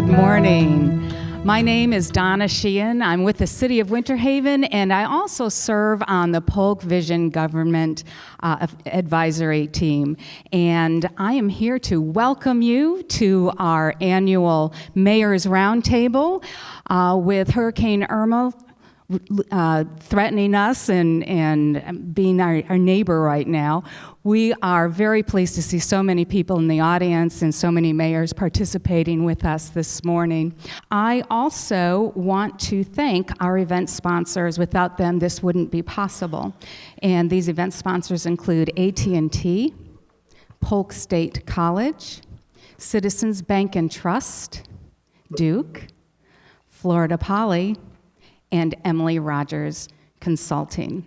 Good morning. My name is Donna Sheehan. I'm with the City of Winter Haven, and I also serve on the Polk Vision Government Advisory Team. And I am here to welcome you to our annual Mayor's Roundtable with Hurricane Irma threatening us and being our neighbor right now. We are very pleased to see so many people in the audience and so many mayors participating with us this morning. I also want to thank our event sponsors. Without them, this wouldn't be possible. And these event sponsors include AT&T, Polk State College, Citizens Bank and Trust, Duke, Florida Poly, and Emily Rogers Consulting.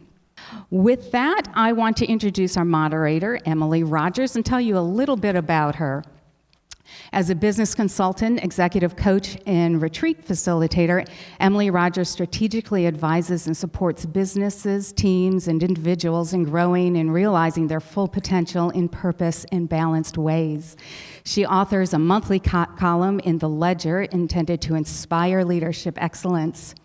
With that, I want to introduce our moderator, Emily Rogers, and tell you a little bit about her. As a business consultant, executive coach, and retreat facilitator, Emily Rogers strategically advises and supports businesses, teams, and individuals in growing and realizing their full potential in purpose and balanced ways. She authors a monthly column in The Ledger intended to inspire leadership excellence.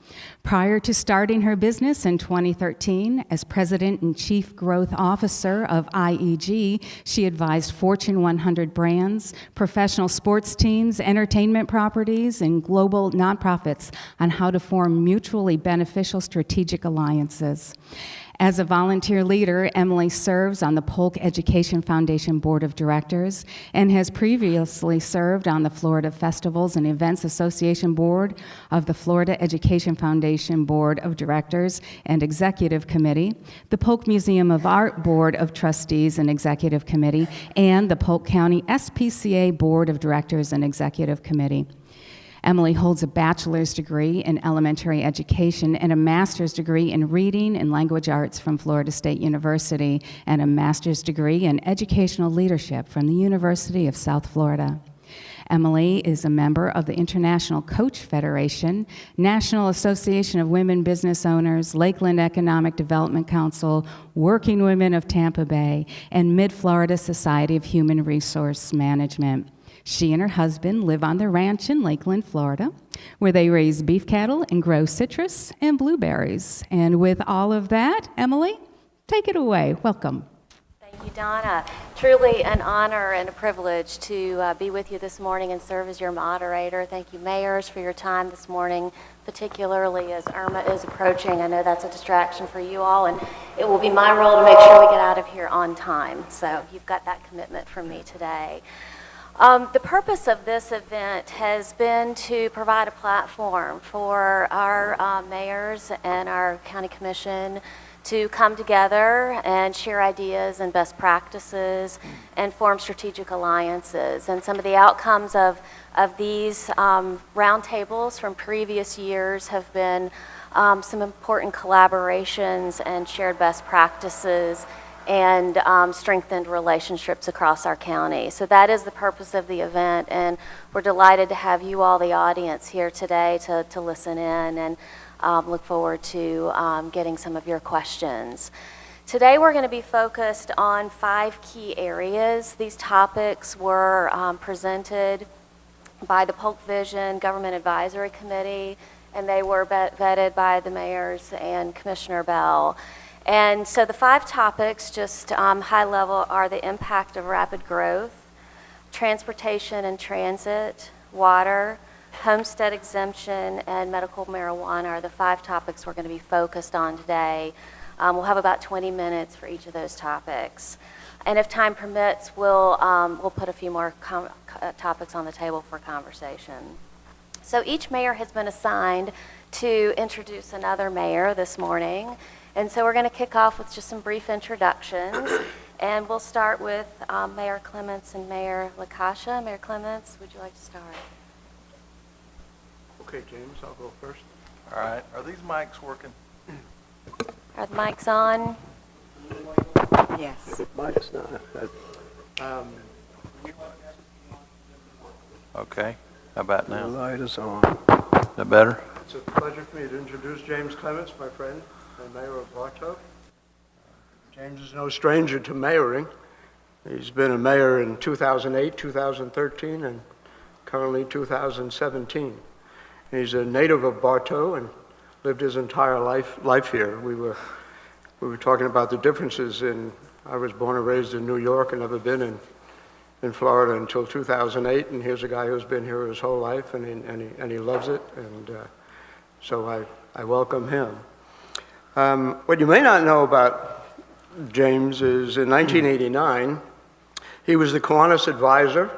Prior to starting her business in 2013 as President and Chief Growth Officer of IEG, she advised Fortune 100 brands, professional sports teams, entertainment properties, and global nonprofits on how to form mutually beneficial strategic alliances. As a volunteer leader, Emily serves on the Polk Education Foundation Board of Directors and has previously served on the Florida Festivals and Events Association Board of the Florida Education Foundation Board of Directors and Executive Committee, the Polk Museum of Art Board of Trustees and Executive Committee, and the Polk County SPCA Board of Directors and Executive Committee. Emily holds a bachelor's degree in elementary education and a master's degree in reading and language arts from Florida State University and a master's degree in educational leadership from the University of South Florida. Emily is a member of the International Coach Federation, National Association of Women Business Owners, Lakeland Economic Development Council, Working Women of Tampa Bay, and Mid-Florida Society of Human Resource Management. She and her husband live on the ranch in Lakeland, Florida, where they raise beef cattle and grow citrus and blueberries. And with all of that, Emily, take it away. Welcome. Thank you, Donna. Truly an honor and a privilege to be with you this morning and serve as your moderator. Thank you, mayors, for your time this morning, particularly as Irma is approaching. I know that's a distraction for you all, and it will be my role to make sure we get out of here on time. So you've got that commitment from me today. The purpose of this event has been to provide a platform for our mayors and our county commission to come together and share ideas and best practices and form strategic alliances. And some of the outcomes of these roundtables from previous years have been some important collaborations and shared best practices and strengthened relationships across our county. So that is the purpose of the event, and we're delighted to have you all, the audience, here today to listen in, and look forward to getting some of your questions. Today we're going to be focused on 5 key areas. These topics were presented by the Polk Vision Government Advisory Committee, and they were vetted by the mayors and Commissioner Bell. And so the 5 topics, just high level, are the impact of rapid growth, transportation and transit, water, homestead exemption, and medical marijuana are the 5 topics we're going to be focused on today. We'll have about 20 minutes for each of those topics. And if time permits, we'll put a few more topics on the table for conversation. So each mayor has been assigned to introduce another mayor this morning. And so we're going to kick off with just some brief introductions, and we'll start with Mayor Clements and Mayor LaCascia. Mayor Clements, would you like to start? Okay, James, I'll go first. All right. Are these mics working? Are the mics on? Yes. Mine is not. Okay. How about The now? light is on. Is that better? It's a pleasure for me to introduce James Clements, my friend and mayor of Rock Oak. James is no stranger to mayoring. He's been a mayor in 2008, 2013, and currently 2017. And he's a native of Bartow and lived his entire life here. We were talking about the differences I was born and raised in New York and never been in Florida until 2008, and here's a guy who's been here his whole life, and he loves it, and so I welcome him. What you may not know about James is in 1989, he was the Kiwanis advisor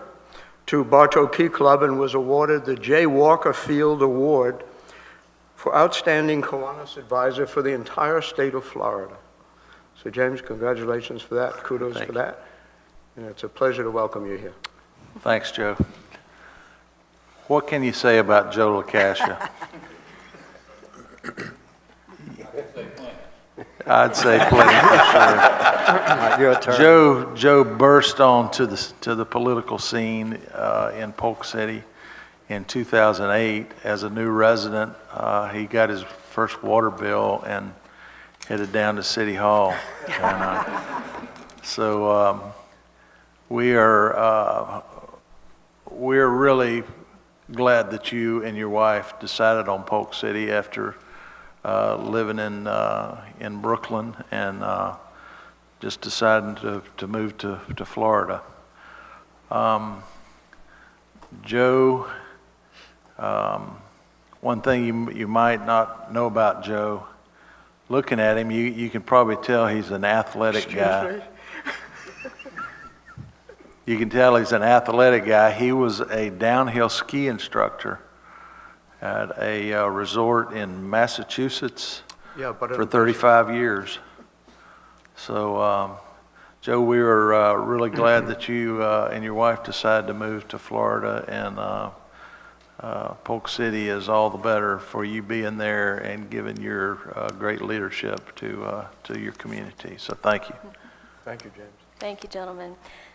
to Bartow Key Club and was awarded the J. Walker Field Award for Outstanding Kiwanis Advisor for the entire state of Florida. So James, congratulations for that, kudos for that. And it's a pleasure to welcome you here. Thanks, Joe. What can you say about Joe LaCascia? I'd say plenty for sure. Your turn. Joe burst onto the political scene in Polk City in 2008 as a new resident. He got his first water bill and headed down to City Hall. So we're really glad that you and your wife decided on Polk City after living in Brooklyn and just deciding to move to Florida. Joe, one thing you might not know about Joe, looking at him, you can probably tell he's an athletic guy. Excuse me? You can tell he's an athletic guy. He was a downhill ski instructor at a resort in Massachusetts for 35 years. So, Joe, we were really glad that you and your wife decided to move to Florida, and Polk City is all the better for you being there and giving your great leadership to your community. So thank you. Thank you, James. Thank you, gentlemen.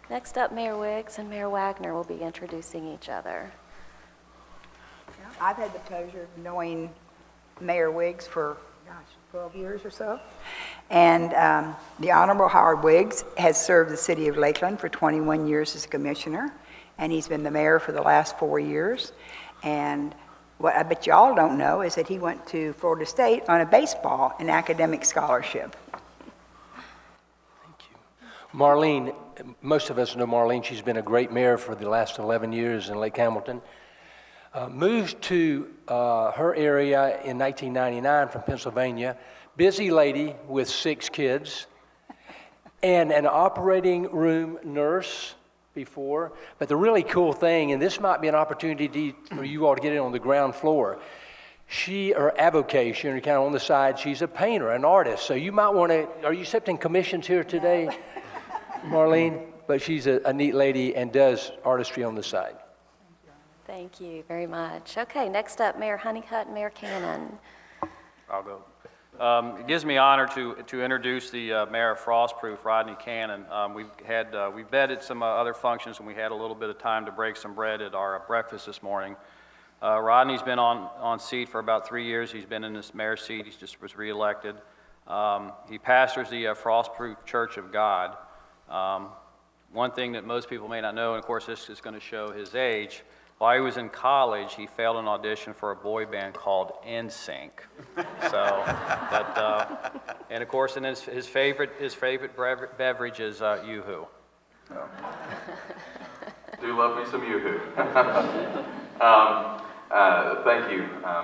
Next up, Mayor Wiggs and Mayor Wagner will be introducing each other. I've had the pleasure of knowing Mayor Wiggs for, 12 years or so. And the Honorable Howard Wiggs has served the city of Lakeland for 21 years as a commissioner, and he's been the mayor for the last 4 years. And what I bet you all don't know is that he went to Florida State on a baseball and academic scholarship. Marlene, most of us know Marlene. She's been a great mayor for the last 11 years in Lake Hamilton. Moved to her area in 1999 from Pennsylvania. Busy lady with 6 kids and an operating room nurse before. But the really cool thing, and this might be an opportunity for you all to get in on the ground floor, her avocation, kind of on the side, she's a painter, an artist. So you might want to, are you accepting commissions here today, Marlene? But she's a neat lady and does artistry on the side. Thank you very much. Okay, next up, Mayor Honeycutt and Mayor Cannon. I'll go. It gives me honor to introduce the Mayor of Frostproof, Rodney Cannon. We vetted some other functions, and we had a little bit of time to break some bread at our breakfast this morning. Rodney's been on seat for about 3 years. He's been in this mayor's seat. He just was reelected. He pastors the Frostproof Church of God. One thing that most people may not know, and of course this is going to show his age, while he was in college, he failed an audition for a boy band called NSYNC. So, and of course, and his favorite beverage is Yoo-Hoo. So. Do love me some Yoo-Hoo. Thank you,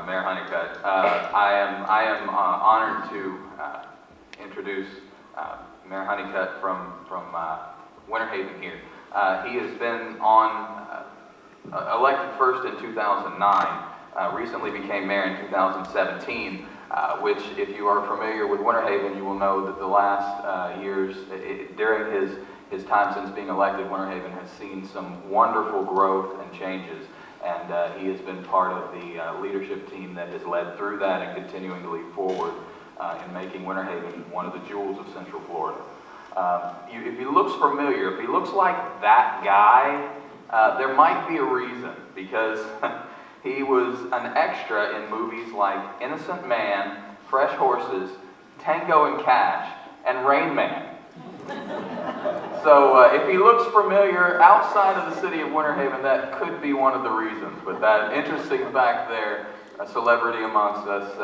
Mayor Honeycutt. I am honored to introduce Mayor Honeycutt from Winter Haven here. He has been elected first in 2009, recently became mayor in 2017, which, if you are familiar with Winter Haven, you will know that the last years, during his time since being elected, Winter Haven has seen some wonderful growth and changes, and he has been part of the leadership team that has led through that and continuing to lead forward in making Winter Haven one of the jewels of Central Florida. If he looks familiar, if he looks like that guy, there might be a reason, because he was an extra in movies like Innocent Man, Fresh Horses, Tango and Cash, and Rain Man. So if he looks familiar outside of the city of Winter Haven, that could be one of the reasons. But that interesting fact there, a celebrity amongst us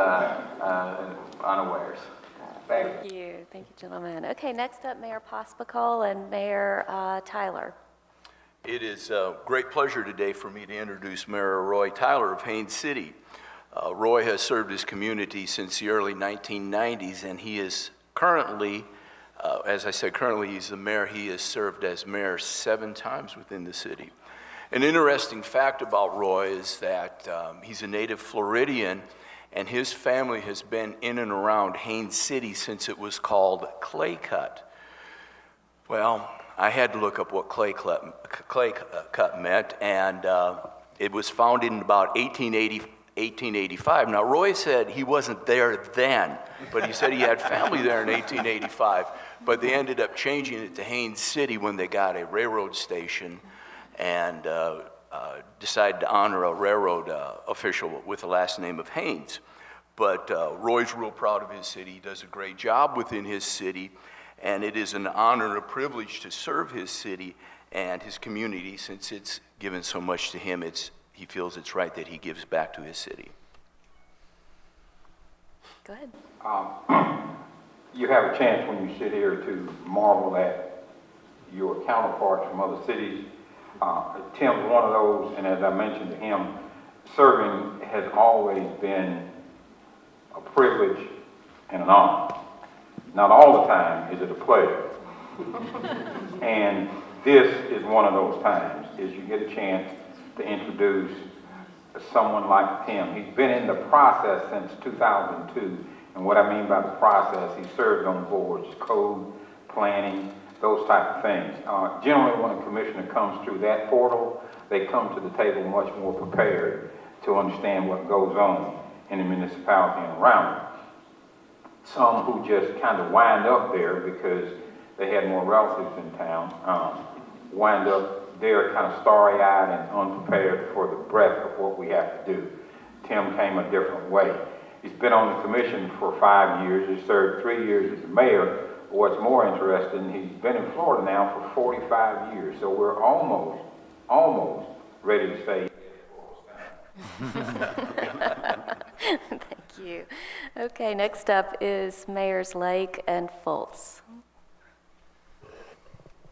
unawares. Thank you, gentlemen. Okay, next up, Mayor Pospical and Mayor Tyler. It is a great pleasure today for me to introduce Mayor Roy Tyler of Haines City. Roy has served his community since the early 1990s, and he is currently, as I said, currently he's the mayor. He has served as mayor 7 times within the city. An interesting fact about Roy is that he's a native Floridian, and his family has been in and around Haines City since it was called Clay Cut. Well, I had to look up what clay cut meant, and it was founded in about 1885. Now, Roy said he wasn't there then, but he said he had family there in 1885, but they ended up changing it to Haines City when they got a railroad station and decided to honor a railroad official with the last name of Haines. But Roy's real proud of his city. He does a great job within his city, and it is an honor and a privilege to serve his city and his community. Since it's given so much to him, he feels it's right that he gives back to his city. Go ahead. You have a chance when you sit here to marvel at your counterparts from other cities. Tim's one of those, and as I mentioned to him, serving has always been a privilege and an honor. Not all the time is it a pleasure. And this is one of those times, is you get a chance to introduce someone like Tim. He's been in the process since 2002, and what I mean by the process, he served on boards, code, planning, those type of things. Generally, when a commissioner comes through that portal, they come to the table much more prepared to understand what goes on in the municipality and around it. Some who just kind of wind up there because they had more relatives in town, wind up there kind of starry-eyed and unprepared for the breadth of what we have to do. Tim came a different way. He's been on the commission for 5 years. He served 3 years as mayor. What's more interesting, he's been in Florida now for 45 years, so we're almost ready to say Thank you. Okay, next up is Mayors Lake and Fultz.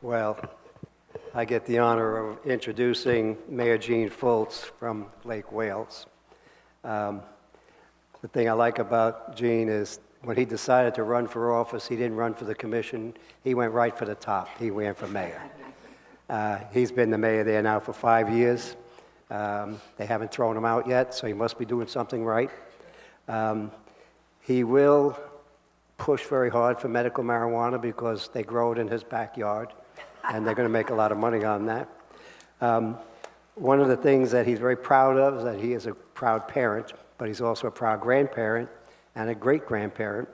Well, I get the honor of introducing Mayor Gene Fultz from Lake Wales. The thing I like about Gene is when he decided to run for office, he didn't run for the commission. He went right for the top. He ran for mayor. He's been the mayor there now for 5 years. They haven't thrown him out yet, so he must be doing something right. He will push very hard for medical marijuana because they grow it in his backyard, and they're going to make a lot of money on that. One of the things that he's very proud of is that he is a proud parent, but he's also a proud grandparent and a great-grandparent,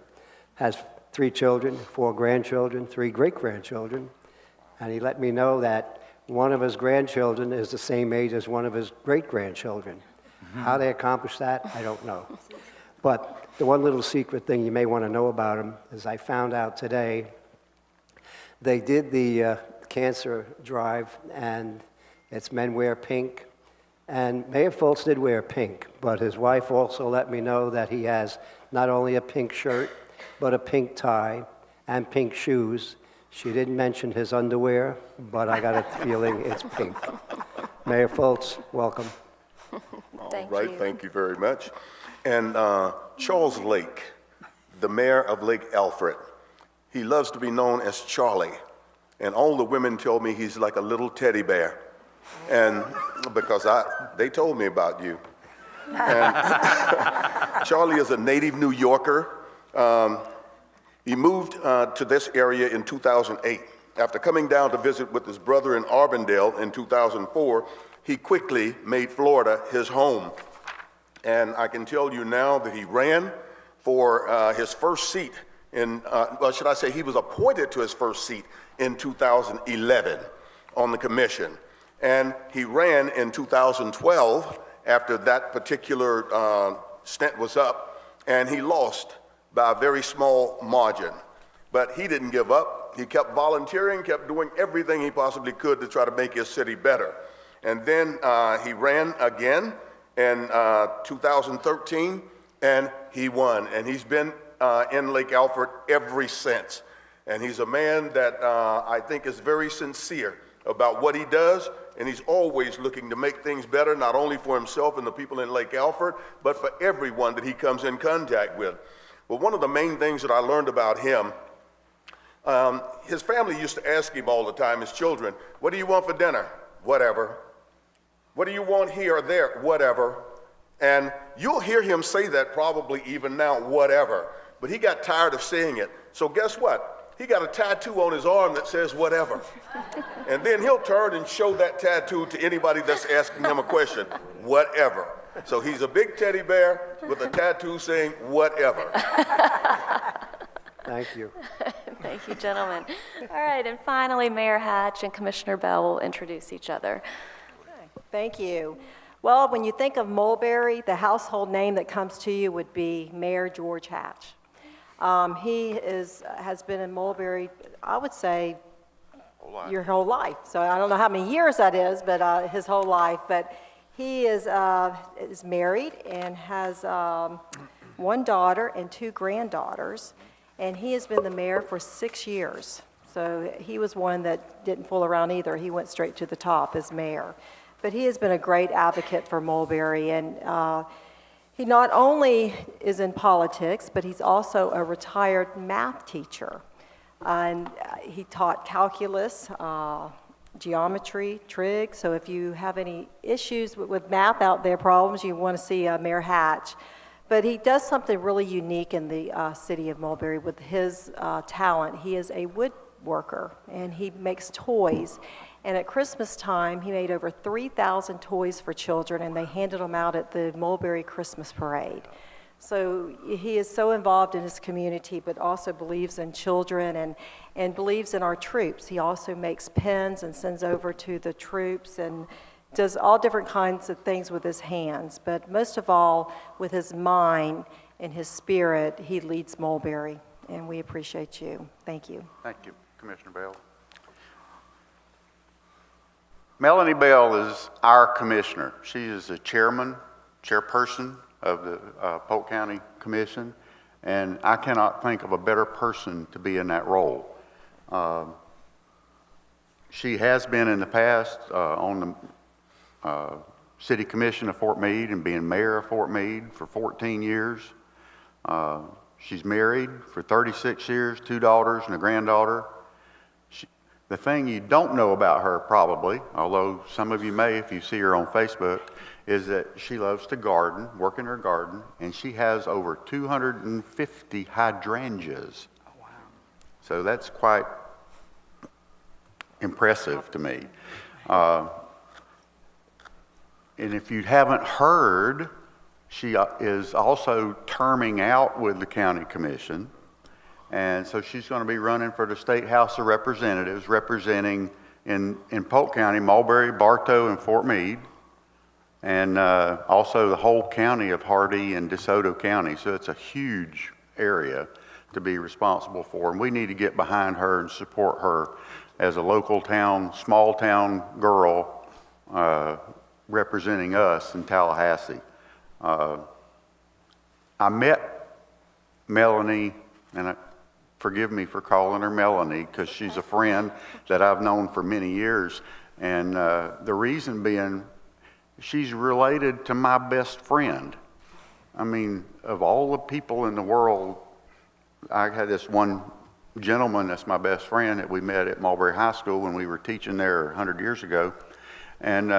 has 3 children, 4 grandchildren, 3 great-grandchildren, and he let me know that one of his grandchildren is the same age as one of his great-grandchildren. How they accomplished that, I don't know. But the one little secret thing you may want to know about him is I found out today they did the cancer drive, and it's Men Wear Pink. And Mayor Fultz did wear pink, but his wife also let me know that he has not only a pink shirt, but a pink tie and pink shoes. She didn't mention his underwear, but I got a feeling it's pink. Mayor Fultz, welcome. Thank All right, you. thank you very much. And Charles Lake, the mayor of Lake Alfred, he loves to be known as Charlie. And all the women tell me he's like a little teddy bear. And because they told me about you. And Charlie is a native New Yorker. He moved to this area in 2008. After coming down to visit with his brother in Arbondale in 2004, he quickly made Florida his home. And I can tell you now that he ran for his first seat in, well, should I say he was appointed to his first seat in 2011 on the commission. And he ran in 2012 after that particular stint was up, and he lost by a very small margin. But he didn't give up. He kept volunteering, kept doing everything he possibly could to try to make his city better. And then he ran again in 2013, and he won. And he's been in Lake Alfred ever since. And he's a man that I think is very sincere about what he does, and he's always looking to make things better, not only for himself and the people in Lake Alfred, but for everyone that he comes in contact with. But one of the main things that I learned about him, his family used to ask him all the time, his children, what do you want for dinner? Whatever. What do you want here or there? Whatever. And you'll hear him say that probably even now, whatever. But he got tired of saying it. So guess what? He got a tattoo on his arm that says whatever. And then he'll turn and show that tattoo to anybody that's asking him a question, whatever. So he's a big teddy bear with a tattoo saying whatever. Thank you. Thank you, gentlemen. All right, and finally, Mayor Hatch and Commissioner Bell will introduce each other. Thank you. Well, when you think of Mulberry, the household name that comes to you would be Mayor George Hatch. He has been in Mulberry, I would say, your whole life. So I don't know how many years that is, but his whole life. But he is married and has one daughter and two granddaughters, and he has been the mayor for 6 years. So he was one that didn't fool around either. He went straight to the top as mayor. But he has been a great advocate for Mulberry, and he not only is in politics, but he's also a retired math teacher. And he taught calculus, geometry, trig. So if you have any issues with math out there, problems, you want to see Mayor Hatch. But he does something really unique in the city of Mulberry with his talent. He is a woodworker, and he makes toys. And at Christmas time, he made over 3,000 toys for children, and they handed them out at the Mulberry Christmas Parade. So he is so involved in his community, but also believes in children and believes in our troops. He also makes pens and sends over to the troops and does all different kinds of things with his hands. But most of all, with his mind and his spirit, he leads Mulberry. And we appreciate you. Thank you. Thank you, Commissioner Bell. Melanie Bell is our commissioner. She is the chairperson of the Polk County Commission, and I cannot think of a better person to be in that role. She has been in the past on the City Commission of Fort Meade and being mayor of Fort Meade for 14 years. She's married for 36 years, 2 daughters and a granddaughter. The thing you don't know about her probably, although some of you may if you see her on Facebook, is that she loves to garden, work in her garden, and she has over 250 hydrangeas. Oh, wow. So that's quite impressive to me. And if you haven't heard, she is also terming out with the county commission. And so she's going to be running for the State House of Representatives, representing in Polk County, Mulberry, Bartow, and Fort Meade, and also the whole county of Hardee and DeSoto County. So it's a huge area to be responsible for, and we need to get behind her and support her as a local town, small town girl representing us in Tallahassee. I met Melanie, and forgive me for calling her Melanie because she's a friend that I've known for many years. And the reason being, she's related to my best friend. I mean, of all the people in the world, I had this one gentleman that's my best friend that we met at Mulberry High School when we were teaching there 100 years ago, and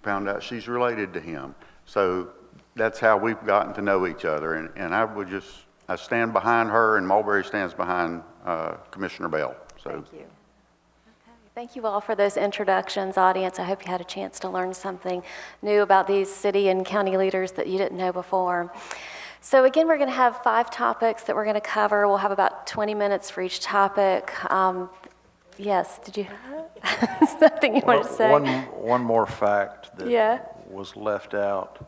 found out she's related to him. So that's how we've gotten to know each other. And I stand behind her, and Mulberry stands behind Commissioner Bell. So. Thank you. Okay. Thank you all for those introductions, audience. I hope you had a chance to learn something new about these city and county leaders that you didn't know before. So again, we're going to have 5 topics that we're going to cover. We'll have about 20 minutes for each topic. Yes, did you have something you wanted to say? One more fact that was left out.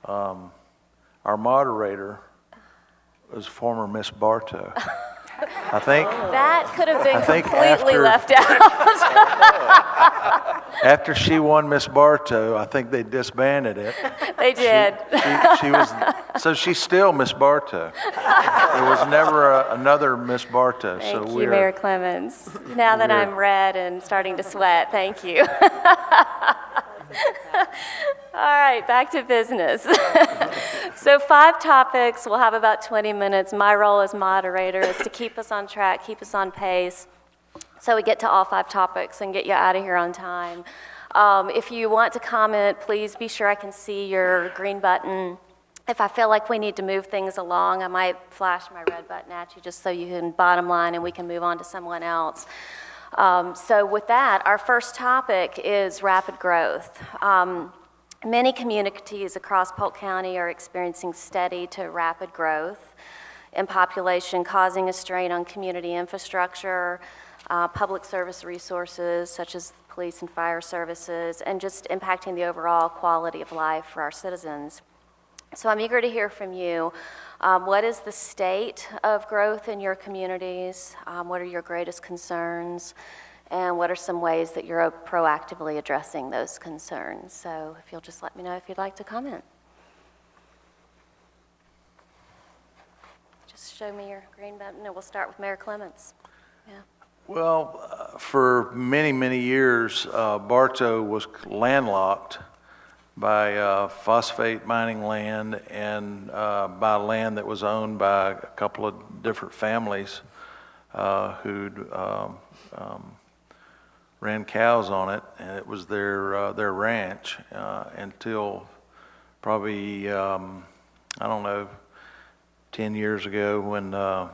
Our moderator was former Miss Bartow. I think. That could have been I think completely after- left out. After she won Miss Bartow, I think they disbanded it. They did. She was, so she's still Miss Bartow. There was never another Miss Bartow. Thank so you, Mayor Clemens. Now that I'm red and starting to sweat, thank you. All right, back to business. So 5 topics, we'll have about 20 minutes. My role as moderator is to keep us on track, keep us on pace, so we get to all 5 topics and get you out of here on time. If you want to comment, please be sure I can see your green button. If I feel like we need to move things along, I might flash my red button at you just so you can bottom line and we can move on to someone else. So with that, our first topic is rapid growth. Many communities across Polk County are experiencing steady to rapid growth in population, causing a strain on community infrastructure, public service resources such as police and fire services, and just impacting the overall quality of life for our citizens. So I'm eager to hear from you. What is the state of growth in your communities? What are your greatest concerns? And what are some ways that you're proactively addressing those concerns? So if you'll just let me know if you'd like to comment. Just show me your green button, and we'll start with Mayor Clemens. Yeah. Well, for many, many years, Bartow was landlocked by phosphate mining land and by land that was owned by a couple of different families who'd ran cows on it, and it was their ranch until probably, I don't know, 10 years ago when, or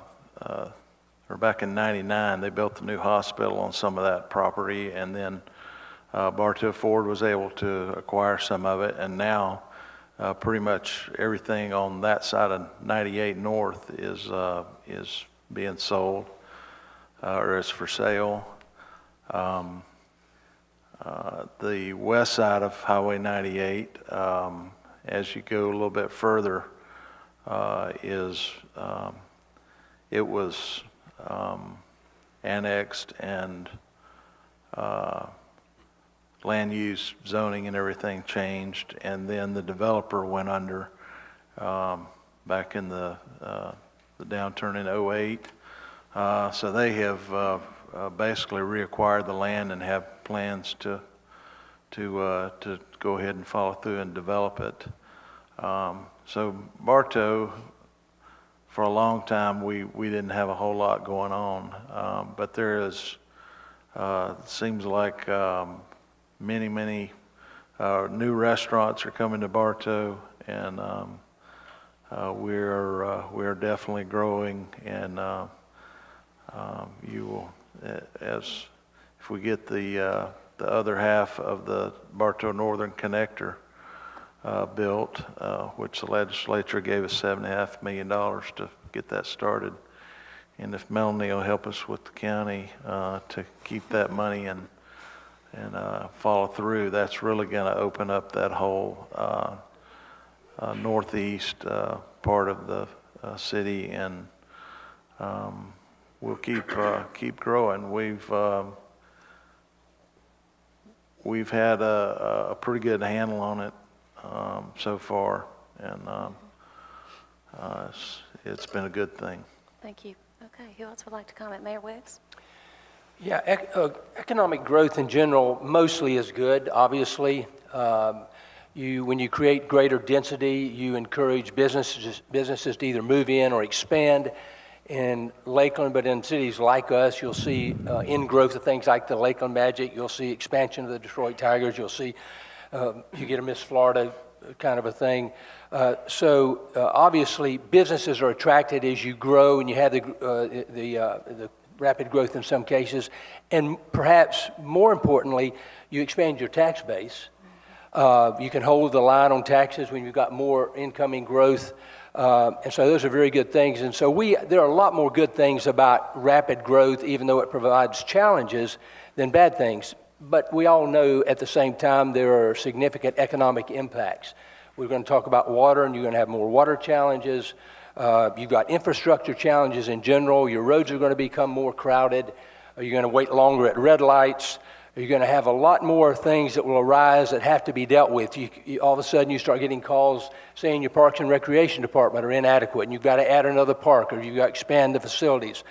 back in '99, they built the new hospital on some of that property, and then Bartow Ford was able to acquire some of it, and now pretty much everything on that side of 98 North is being sold or is for sale. The west side of Highway 98, as you go a little bit further, it was annexed and land use zoning and everything changed, and then the developer went under back in the downturn in '08. So they have basically reacquired the land and have plans to go ahead and follow through and develop it. So Bartow, for a long time, we didn't have a whole lot going on, but there is, seems like many new restaurants are coming to Bartow, and we're definitely growing, and you will, as if we get the other half of the Bartow Northern Connector built, which the legislature gave us $7.5 million to get that started. And if Melanie will help us with the county to keep that money and follow through, that's really going to open up that whole northeast part of the city, and we'll keep growing. We've had a pretty good handle on it so far, and it's been a good thing. Thank you. Okay, who else would like to comment? Mayor Wiggs? Yeah, economic growth in general mostly is good, obviously. When you create greater density, you encourage businesses to either move in or expand. In Lakeland, but in cities like us, you'll see in-growth of things like the Lakeland Magic. You'll see expansion of the Detroit Tigers. You'll see, you get a Miss Florida kind of a thing. So obviously, businesses are attracted as you grow, and you have the rapid growth in some cases. And perhaps more importantly, you expand your tax base. You can hold the line on taxes when you've got more incoming growth. And so those are very good things. And so there are a lot more good things about rapid growth, even though it provides challenges, than bad things. But we all know at the same time there are significant economic impacts. We're going to talk about water, and you're going to have more water challenges. You've got infrastructure challenges in general. Your roads are going to become more crowded. You're going to wait longer at red lights. You're going to have a lot more things that will arise that have to be dealt with. All of a sudden, you start getting calls saying your Parks and Recreation Department are inadequate, and you've got to add another park, or you've got to expand the facilities.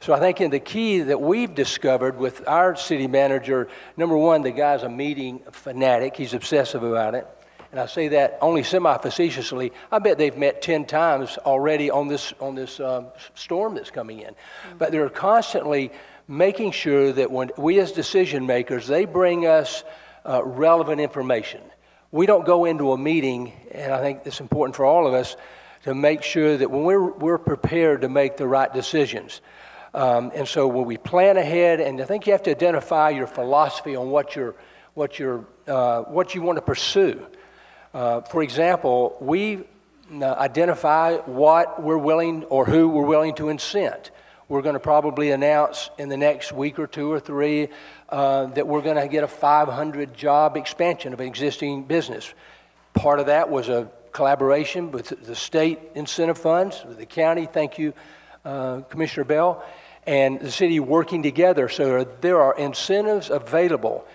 So I think in the key that we've discovered with our city manager, number one, the guy's a meeting fanatic. He's obsessive about it. And I say that only semi-facetiously. I bet they've met 10 times already on this storm that's coming in. But they're constantly making sure that when we as decision makers, they bring us relevant information. We don't go into a meeting, and I think it's important for all of us to make sure that when we're prepared to make the right decisions. And so when we plan ahead, and I think you have to identify your philosophy on what you want to pursue. For example, we identify what we're willing or who we're willing to incent. We're going to probably announce in the next week or 2 or 3 that we're going to get a 500 job expansion of an existing business. Part of that was a collaboration with the state incentive funds, with the county, thank you, Commissioner Bell, and the city working together. So there are incentives available.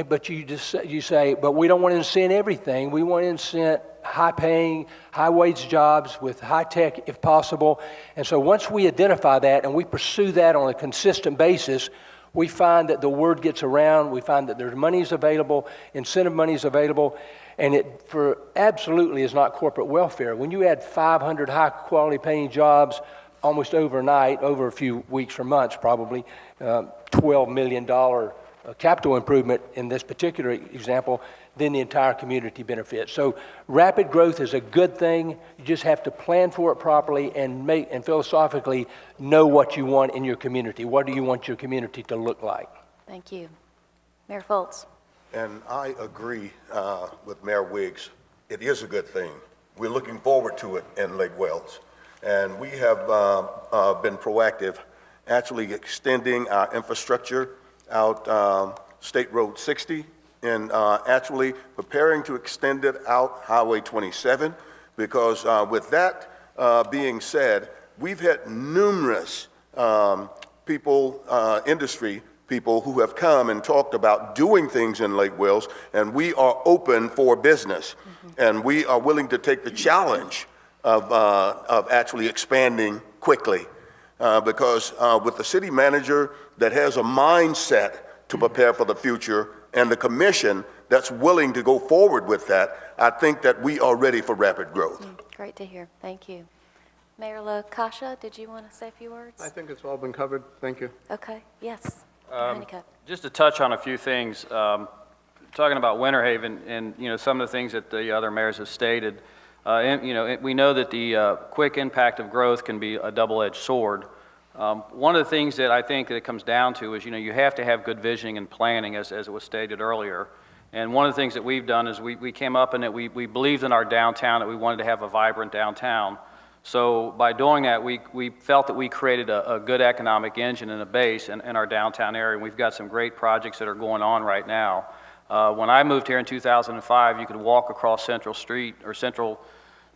But you say, but we don't want to incent everything. We want to incent high-paying, high-wage jobs with high-tech if possible. And so once we identify that and we pursue that on a consistent basis, we find that the word gets around. We find that there's monies available, incentive monies available, and it for absolutely is not corporate welfare. When you add 500 high-quality paying jobs almost overnight, over a few weeks or months probably, $12 million capital improvement in this particular example, then the entire community benefits. So rapid growth is a good thing. You just have to plan for it properly and philosophically know what you want in your community. What do you want your community to look like? Thank you. Mayor Foltz. And I agree with Mayor Wiggs. It is a good thing. We're looking forward to it in Lake Wales. And we have been proactive, actually extending our infrastructure out State Road 60 and actually preparing to extend it out Highway 27, because with that being said, we've had numerous industry people who have come and talked about doing things in Lake Wales, and we are open for business. And we are willing to take the challenge of actually expanding quickly. Because with the city manager that has a mindset to prepare for the future and the commission that's willing to go forward with that, I think that we are ready for rapid growth. Great to hear. Thank you. Mayor LaCascia, did you want to say a few words? I think it's all been covered. Thank you. Okay. Yes. Just to touch on a few things, talking about Winter Haven and some of the things that the other mayors have stated. We know that the quick impact of growth can be a double-edged sword. One of the things that I think that it comes down to is, you have to have good visioning and planning, as it was stated earlier. And one of the things that we've done is we came up and that we believed in our downtown, that we wanted to have a vibrant downtown. So by doing that, we felt that we created a good economic engine and a base in our downtown area. And we've got some great projects that are going on right now. When I moved here in 2005, you could walk across Central Street or Central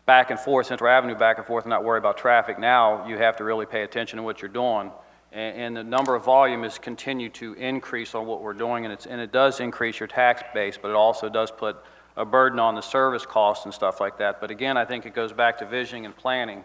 Avenue back and forth and not worry about traffic. Now you have to really pay attention to what you're doing. And the number of volume has continued to increase on what we're doing, and it does increase your tax base, but it also does put a burden on the service costs and stuff like that. But again, I think it goes back to visioning and planning.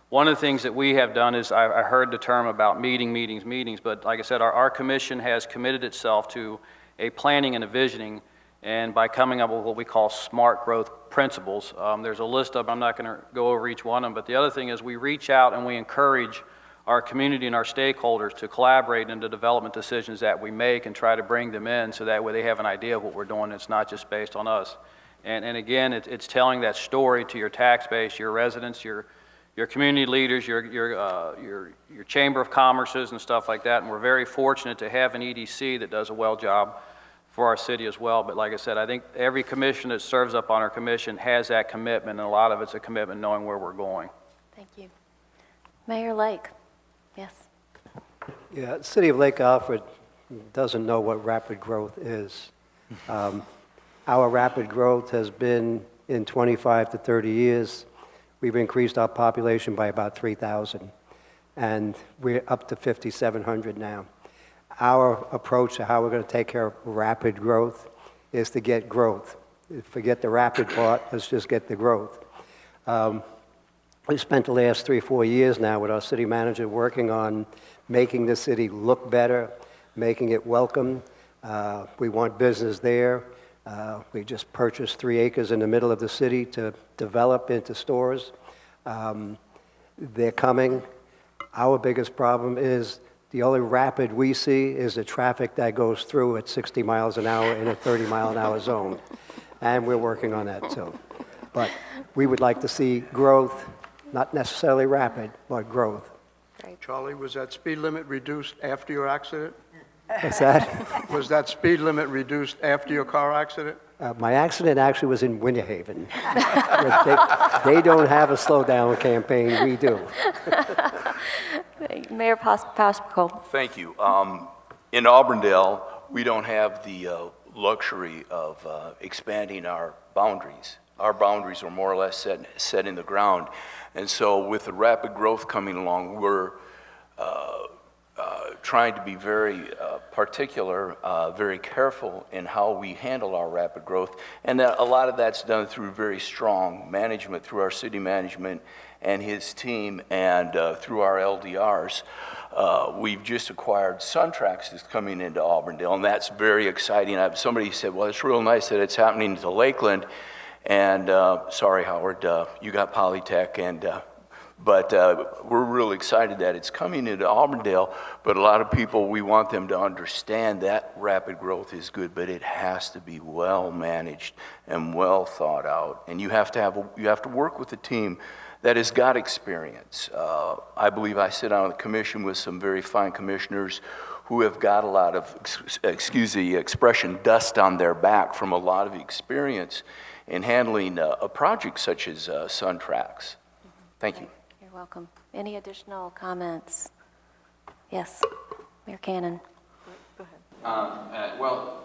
One of the things that we have done is, I heard the term about meetings, but like I said, our commission has committed itself to a planning and a visioning, and by coming up with what we call smart growth principles. There's a list of them. I'm not going to go over each one of them, but the other thing is we reach out and we encourage our community and our stakeholders to collaborate in the development decisions that we make and try to bring them in so that way they have an idea of what we're doing. It's not just based on us. And again, it's telling that story to your tax base, your residents, your community leaders, your chamber of commerces and stuff like that. And we're very fortunate to have an EDC that does a well job for our city as well. But like I said, I think every commission that serves up on our commission has that commitment, and a lot of it's a commitment knowing where we're going. Thank you. Mayor Lake. Yes. Yeah, the city of Lake Alfred doesn't know what rapid growth is. Our rapid growth has been in 25 to 30 years. we've increased our population by about 3,000, and we're up to 5,700 now. Our approach to how we're going to take care of rapid growth is to get growth. Forget the rapid part, let's just get the growth. We've spent the last 3 or 4 years now with our city manager working on making the city look better, making it welcome. We want business there. We just purchased 3 acres in the middle of the city to develop into stores. They're coming. Our biggest problem is the only rapid we see is the traffic that goes through at 60 miles an hour in a 30-mile-an-hour zone. And we're working on that too. But we would like to see growth, not necessarily rapid, but growth. Charlie, was that speed limit reduced after your accident? What's that? Was that speed limit reduced after your car accident? My accident actually was in Winter Haven. They don't have a slow-down campaign, we do. Mayor Pascal. Thank you. In Auburndale, we don't have the luxury of expanding our boundaries. Our boundaries are more or less set in the ground. And so with the rapid growth coming along, we're trying to be very particular, very careful in how we handle our rapid growth. And a lot of that's done through very strong management, through our city management and his team, and through our LDRs. We've just acquired SunTrax that's coming into Auburndale, and that's very exciting. Somebody said, well, it's real nice that it's happening to Lakeland. And sorry, Howard, you got Polytech, but we're really excited that it's coming into Auburndale. But a lot of people, we want them to understand that rapid growth is good, but it has to be well managed and well thought out. And you have to work with a team that has got experience. I believe I sit on the commission with some very fine commissioners who have got a lot of, excuse the expression, dust on their back from a lot of experience in handling a project such as SunTrax. Thank you. You're welcome. Any additional comments? Yes, Mayor Cannon. Go ahead. Well,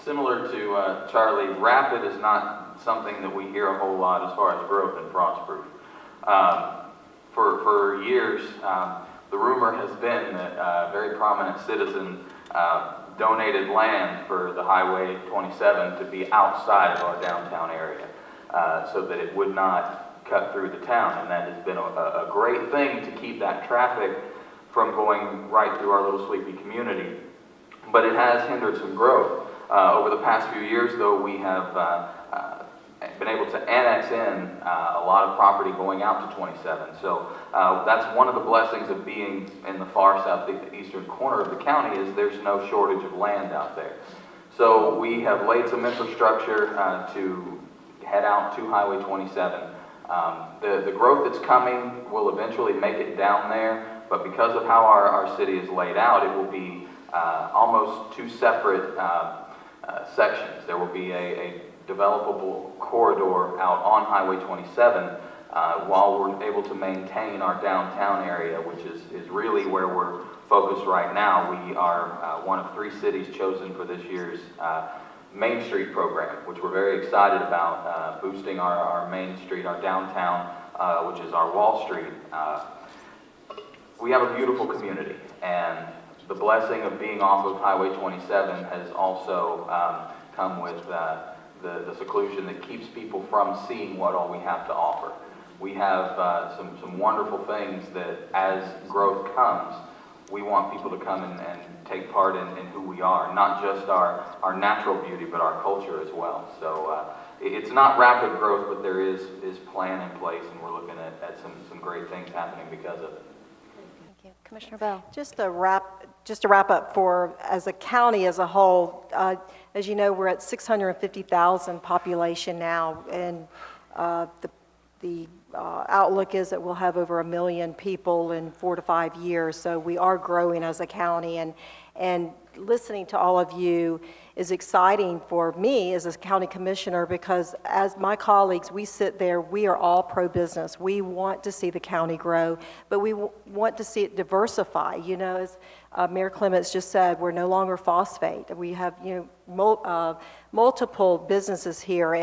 similar to Charlie, rapid is not something that we hear a whole lot as far as growth in Frostproof. For years, the rumor has been that a very prominent citizen donated land for the Highway 27 to be outside of our downtown area so that it would not cut through the town. And that has been a great thing to keep that traffic from going right through our little sleepy community. But it has hindered some growth. Over the past few years, though, we have been able to annex in a lot of property going out to 27. So that's one of the blessings of being in the far southeastern corner of the county is there's no shortage of land out there. So we have laid some infrastructure to head out to Highway 27. The growth that's coming will eventually make it down there, but because of how our city is laid out, it will be almost 2 separate sections. There will be a developable corridor out on Highway 27 while we're able to maintain our downtown area, which is really where we're focused right now. We are one of 3 cities chosen for this year's Main Street program, which we're very excited about, boosting our Main Street, our downtown, which is our Wall Street. We have a beautiful community, and the blessing of being off of Highway 27 has also come with the seclusion that keeps people from seeing what all we have to offer. We have some wonderful things that as growth comes, we want people to come and take part in who we are, not just our natural beauty, but our culture as well. So it's not rapid growth, but there is plan in place, and we're looking at some great things happening because of it. Thank you. Commissioner Bell. Just to wrap up for, as a county as a whole, as you know, we're at 650,000 population now, and the outlook is that we'll have over 1 million people in 4 to 5 years. So we are growing as a county, and listening to all of you is exciting for me as a county commissioner, because as my colleagues, we sit there, we are all pro-business. We want to see the county grow, but we want to see it diversify. You know, as Mayor Clements just said, we're no longer phosphate. We have, multiple businesses here,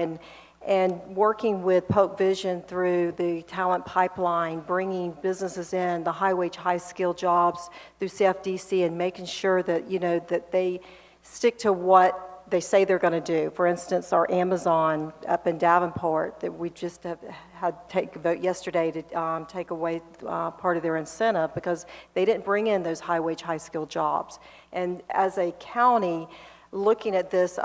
and working with Polk Vision through the talent pipeline, bringing businesses in, the high-wage, high-skill jobs through CFDC, and making sure that, that they stick to what they say they're going to do. For instance, our Amazon up in Davenport, that we just have had take a vote yesterday to take away part of their incentive because they didn't bring in those high-wage, high-skilled jobs. And as a county, looking at this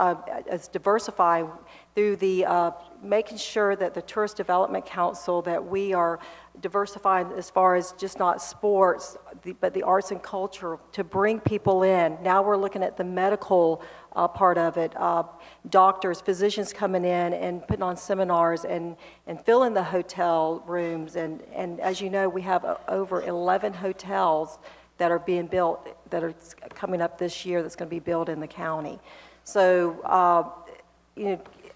as diversifying through the making sure that the Tourist Development Council, that we are diversifying as far as just not sports, but the arts and culture to bring people in. Now we're looking at the medical part of it, doctors, physicians coming in and putting on seminars and filling the hotel rooms. And as you know, we have over 11 hotels that are being built, that are coming up this year, that's going to be built in the county. So,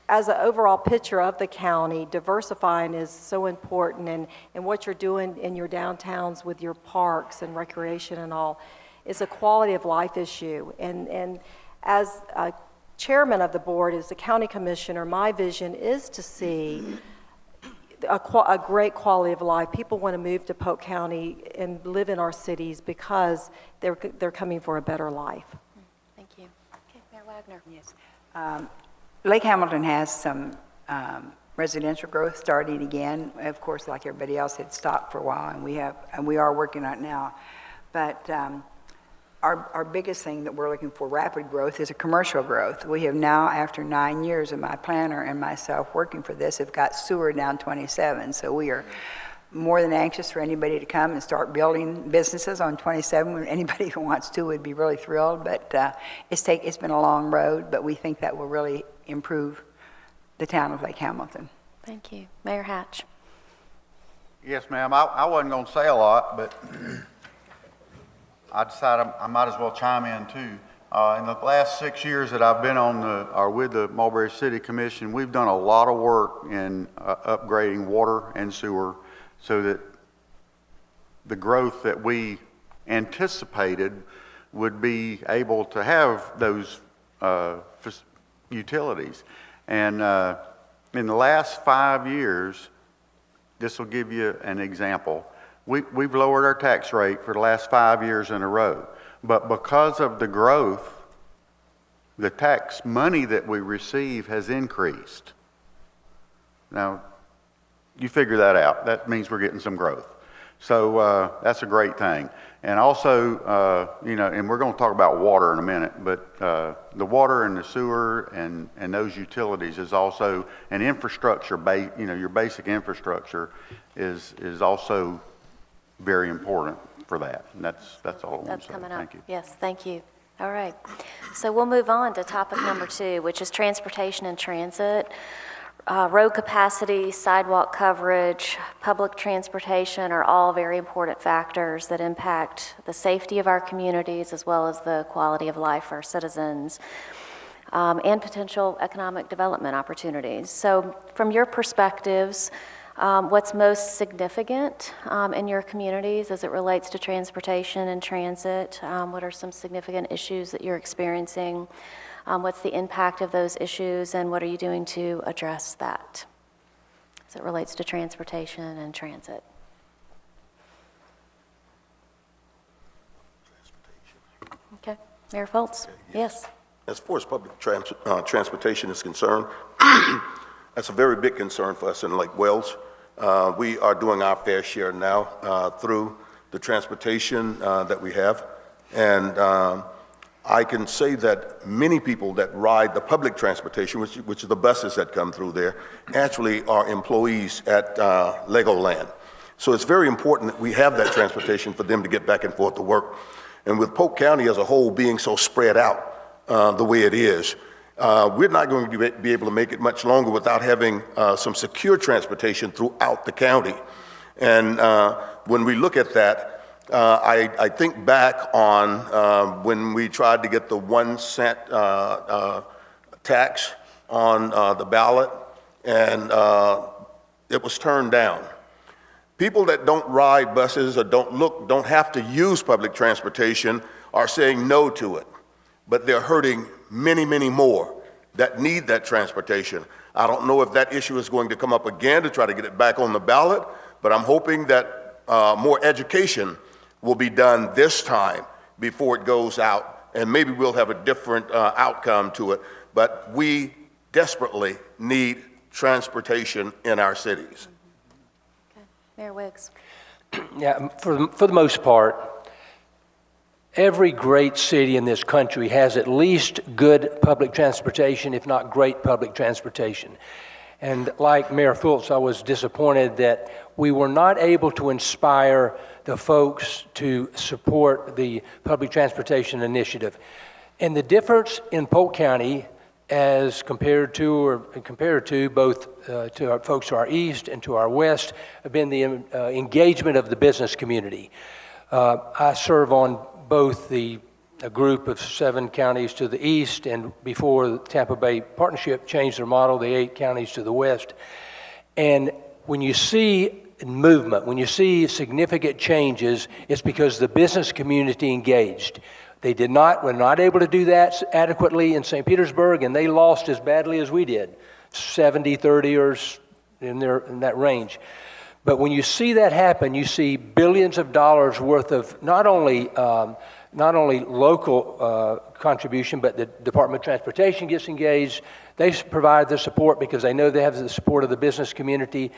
as an overall picture of the county, diversifying is so important, and what you're doing in your downtowns with your parks and recreation and all is a quality of life issue. And as a chairman of the board, as a county commissioner, my vision is to see a great quality of life. People want to move to Polk County and live in our cities because they're coming for a better life. Thank you. Okay, Mayor Wagner. Yes. Lake Hamilton has some residential growth starting again. Of course, like everybody else, it stopped for a while, and we are working on it now. But our biggest thing that we're looking for rapid growth is a commercial growth. We have now, after 9 years of my planner and myself working for this, have got sewer down 27. So we are more than anxious for anybody to come and start building businesses on 27. Anybody who wants to would be really thrilled, but it's been a long road, but we think that will really improve the town of Lake Hamilton. Thank you. Mayor Hatch. Yes, ma'am. I wasn't going to say a lot, but I decided I might as well chime in too. In the last 6 years that I've been with the Mulberry City Commission, we've done a lot of work in upgrading water and sewer so that the growth that we anticipated would be able to have those utilities. And in the last 5 years, this will give you an example. We've lowered our tax rate for the last 5 years in a row. But because of the growth, the tax money that we receive has increased. Now, you figure that out. That means we're getting some growth. So that's a great thing. And also, and we're going to talk about water in a minute, but the water and the sewer and those utilities is also an infrastructure, your basic infrastructure is also very important for that. And that's all I want to say. That's coming up. Thank you. Yes, thank you. All right. So we'll move on to topic number 2, which is transportation and transit. Road capacity, sidewalk coverage, public transportation are all very important factors that impact the safety of our communities as well as the quality of life for our citizens and potential economic development opportunities. So from your perspectives, what's most significant in your communities as it relates to transportation and transit? What are some significant issues that you're experiencing? What's the impact of those issues, and what are you doing to address that as it relates to transportation and transit? Okay, Mayor Foltz? Yes. As far as public transportation is concerned, that's a very big concern for us in Lake Wales. We are doing our fair share now through the transportation that we have. And I can say that many people that ride the public transportation, which are the buses that come through there, actually are employees at Legoland. So it's very important that we have that transportation for them to get back and forth to work. And with Polk County as a whole being so spread out the way it is, we're not going to be able to make it much longer without having some secure transportation throughout the county. And when we look at that, I think back on when we tried to get the 1 cent tax on the ballot, and it was turned down. People that don't ride buses or don't have to use public transportation are saying no to it, but they're hurting many, many more that need that transportation. I don't know if that issue is going to come up again to try to get it back on the ballot, but I'm hoping that more education will be done this time before it goes out, and maybe we'll have a different outcome to it. But we desperately need transportation in our cities. Okay. Mayor Wiggs. Yeah, for the most part, every great city in this country has at least good public transportation, if not great public transportation. And like Mayor Fultz, I was disappointed that we were not able to inspire the folks to support the public transportation initiative. And the difference in Polk County as compared to both to our folks to our east and to our west have been the engagement of the business community. I serve on both a group of 7 counties to the east, and before the Tampa Bay Partnership changed their model, the 8 counties to the west. And when you see movement, when you see significant changes, it's because the business community engaged. Were not able to do that adequately in St. Petersburg, and they lost as badly as we did, 70-30 or in that range. But when you see that happen, you see billions of dollars worth of not only local contribution, but the Department of Transportation gets engaged. They provide the support because they know they have the support of the business community.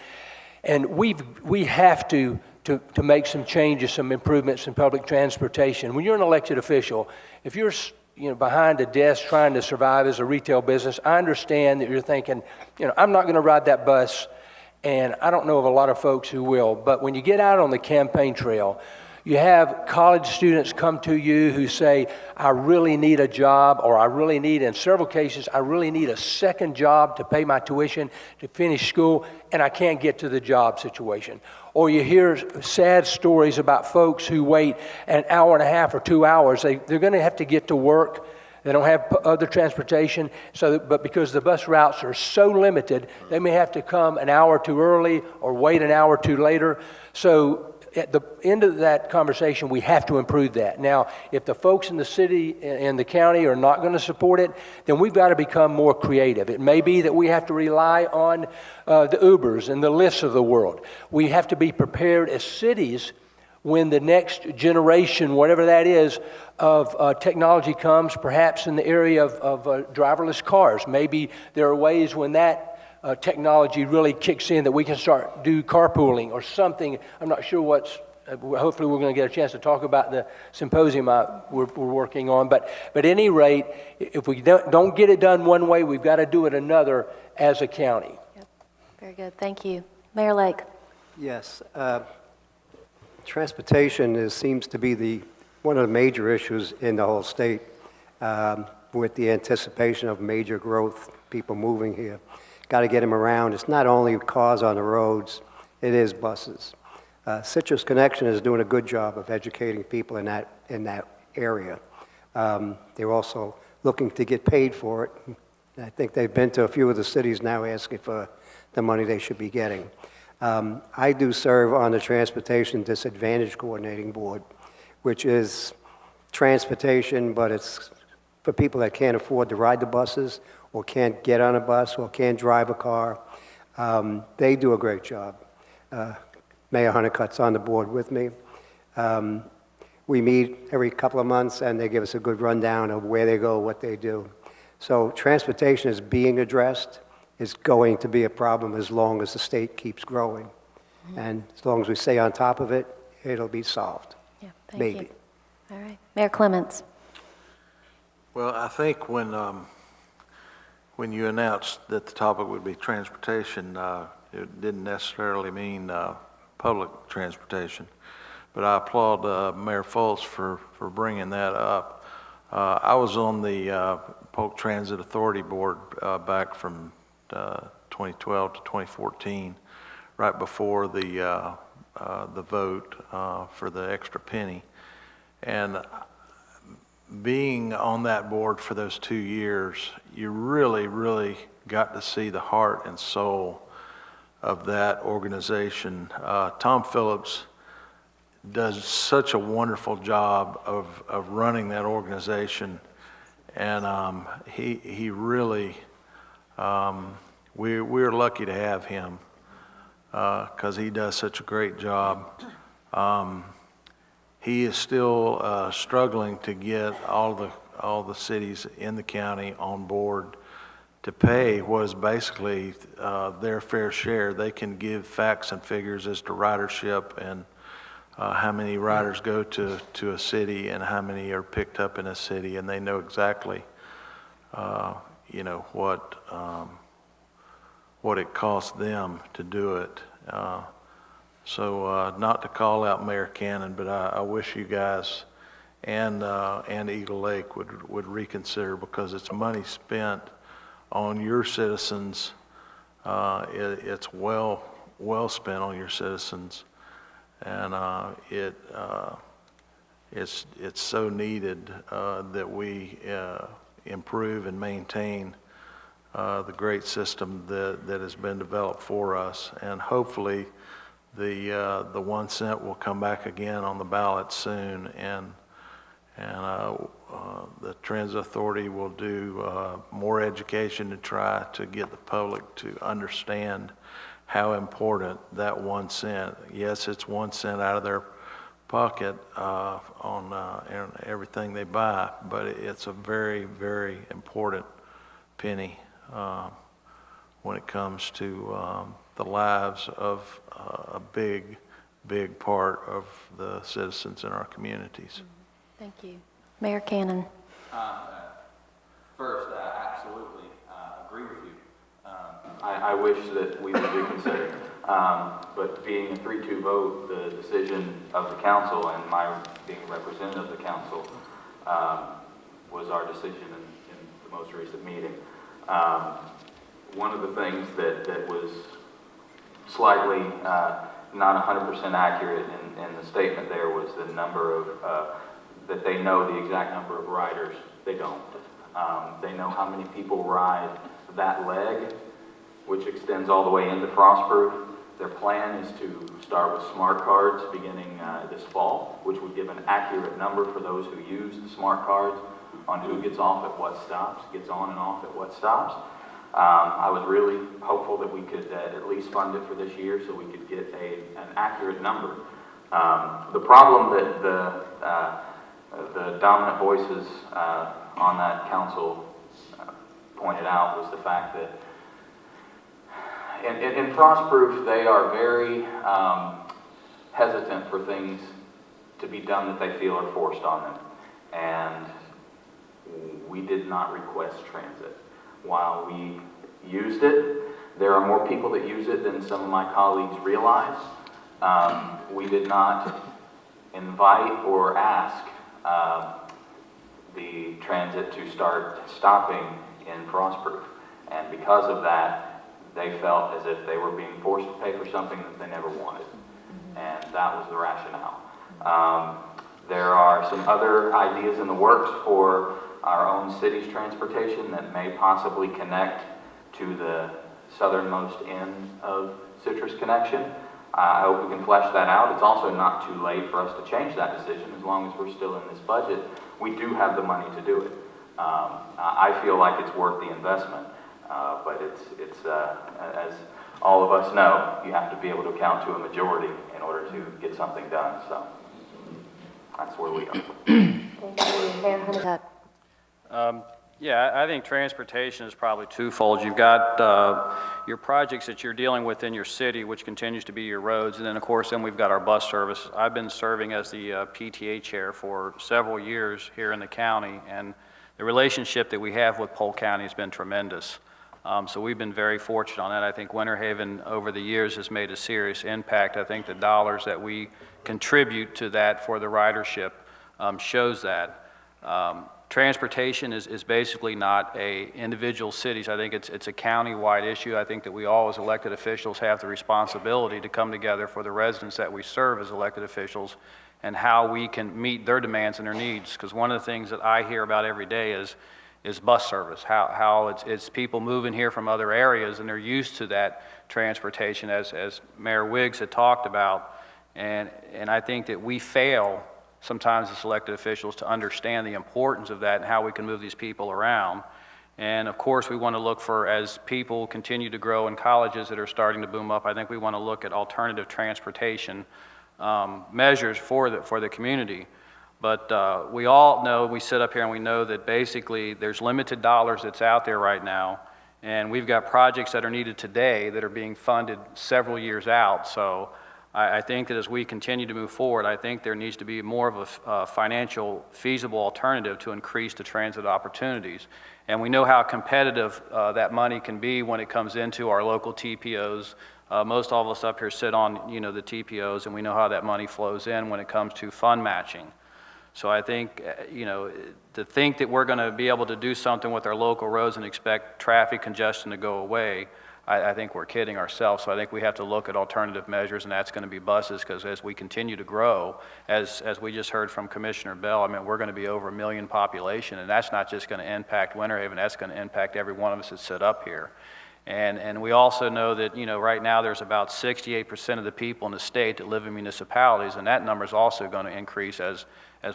And we have to make some changes, some improvements in public transportation. When you're an elected official, if you're behind a desk trying to survive as a retail business, I understand that you're thinking, I'm not going to ride that bus, and I don't know of a lot of folks who will. But when you get out on the campaign trail, you have college students come to you who say, I really need a job, or in several cases, I really need a second job to pay my tuition, to finish school, and I can't get to the job situation. Or you hear sad stories about folks who wait an hour and a half or 2 hours. They're going to have to get to work. They don't have other transportation, but because the bus routes are so limited, they may have to come an hour too early or wait an hour too later. So at the end of that conversation, we have to improve that. Now, if the folks in the city and the county are not going to support it, then we've got to become more creative. It may be that we have to rely on the Ubers and the Lyfts of the world. We have to be prepared as cities when the next generation, whatever that is, of technology comes, perhaps in the area of driverless cars. Maybe there are ways when that technology really kicks in that we can start do carpooling or something. I'm not sure hopefully we're going to get a chance to talk about the symposium we're working on. But at any rate, if we don't get it done one way, we've got to do it another as a county. Yep. Very good. Thank you. Mayor Lake. Yes. Transportation seems to be one of the major issues in the whole state with the anticipation of major growth, people moving here. Got to get them around. It's not only cars on the roads, it is buses. Citrus Connection is doing a good job of educating people in that area. They're also looking to get paid for it. I think they've been to a few of the cities now asking for the money they should be getting. I do serve on the Transportation Disadvantage Coordinating Board, which is transportation, but it's for people that can't afford to ride the buses or can't get on a bus or can't drive a car. They do a great job. Mayor Honeycutt's on the board with me. We meet every couple of months, and they give us a good rundown of where they go, what they do. So transportation is being addressed. It's going to be a problem as long as the state keeps growing. And as long as we stay on top of it, it'll be solved. Yeah, thank Maybe. you. All right. Mayor Clements. Well, I think when you announced that the topic would be transportation, it didn't necessarily mean public transportation. But I applaud Mayor Fultz for bringing that up. I was on the Polk Transit Authority Board back from 2012 to 2014, right before the vote for the extra penny. And being on that board for those 2 years, you really, really got to see the heart and soul of that organization. Tom Phillips does such a wonderful job of running that organization, And he really, we're lucky to have him because he does such a great job. He is still struggling to get all the cities in the county on board to pay what is basically their fair share. They can give facts and figures as to ridership and how many riders go to a city and how many are picked up in a city, and they know exactly, what it costs them to do it. So not to call out Mayor Cannon, but I wish you guys and Eagle Lake would reconsider, because it's money spent on your citizens. It's well spent on your citizens, and it's so needed that we improve and maintain the great system that has been developed for us. And hopefully the 1 cent will come back again on the ballot soon, and the Transit Authority will do more education to try to get the public to understand how important that 1 cent. Yes, it's 1 cent out of their pocket on everything they buy, but it's a very, very important penny when it comes to the lives of a big, big part of the citizens in our communities. Thank you. Mayor Cannon. First, absolutely agree with you. I wish that we would reconsider, but being a 3-2 vote, the decision of the council and my being a representative of the council was our decision in the most recent meeting. One of the things that was slightly not 100% accurate in the statement there was the number of, that they know the exact number of riders. They don't. They know how many people ride that leg, which extends all the way into Frostproof. Their plan is to start with smart cards beginning this fall, which would give an accurate number for those who use the smart cards on who gets off at what stops, gets on and off at what stops. I was really hopeful that we could at least fund it for this year so we could get an accurate number. The problem that the dominant voices on that council pointed out was the fact that in Frostproof, they are very hesitant for things to be done that they feel are forced on them. And we did not request transit. While we used it, there are more people that use it than some of my colleagues realize. We did not invite or ask the transit to start stopping in Frostproof. And because of that, they felt as if they were being forced to pay for something that they never wanted. And that was the rationale. There are some other ideas in the works for our own city's transportation that may possibly connect to the southernmost end of Citrus Connection. I hope we can flesh that out. It's also not too late for us to change that decision as long as we're still in this budget. We do have the money to do it. I feel like it's worth the investment, but it's as all of us know, you have to be able to count to a majority in order to get something done. So that's where we are. Thank you. Yeah, I think transportation is probably twofold. You've got your projects that you're dealing with in your city, which continues to be your roads, and then of course then we've got our bus service. I've been serving as the PTA chair for several years here in the county, and the relationship that we have with Polk County has been tremendous. So we've been very fortunate on that. I think Winter Haven over the years has made a serious impact. I think the dollars that we contribute to that for the ridership shows that. Transportation is basically not a individual cities. I think it's a county-wide issue. I think that we all as elected officials have the responsibility to come together for the residents that we serve as elected officials and how we can meet their demands and their needs. Because one of the things that I hear about every day is bus service, how it's people moving here from other areas and they're used to that transportation as Mayor Wiggs had talked about. And I think that we fail sometimes as elected officials to understand the importance of that and how we can move these people around. And of course, we want to look for, as people continue to grow in colleges that are starting to boom up, I think we want to look at alternative transportation measures for the community. But we all know, we sit up here and we know that basically there's limited dollars that's out there right now, and we've got projects that are needed today that are being funded several years out. So I think that as we continue to move forward, I think there needs to be more of a financial feasible alternative to increase the transit opportunities. And we know how competitive that money can be when it comes into our local TPOs. Most all of us up here sit on, the TPOs, and we know how that money flows in when it comes to fund matching. So I think, to think that we're going to be able to do something with our local roads and expect traffic congestion to go away, I think we're kidding ourselves. So I think we have to look at alternative measures, and that's going to be buses, because as we continue to grow, as we just heard from Commissioner Bell, I mean, we're going to be over 1 million population, and that's not just going to impact Winter Haven, that's going to impact every one of us that sit up here. And we also know that, right now there's about 68% of the people in the state that live in municipalities, and that number is also going to increase as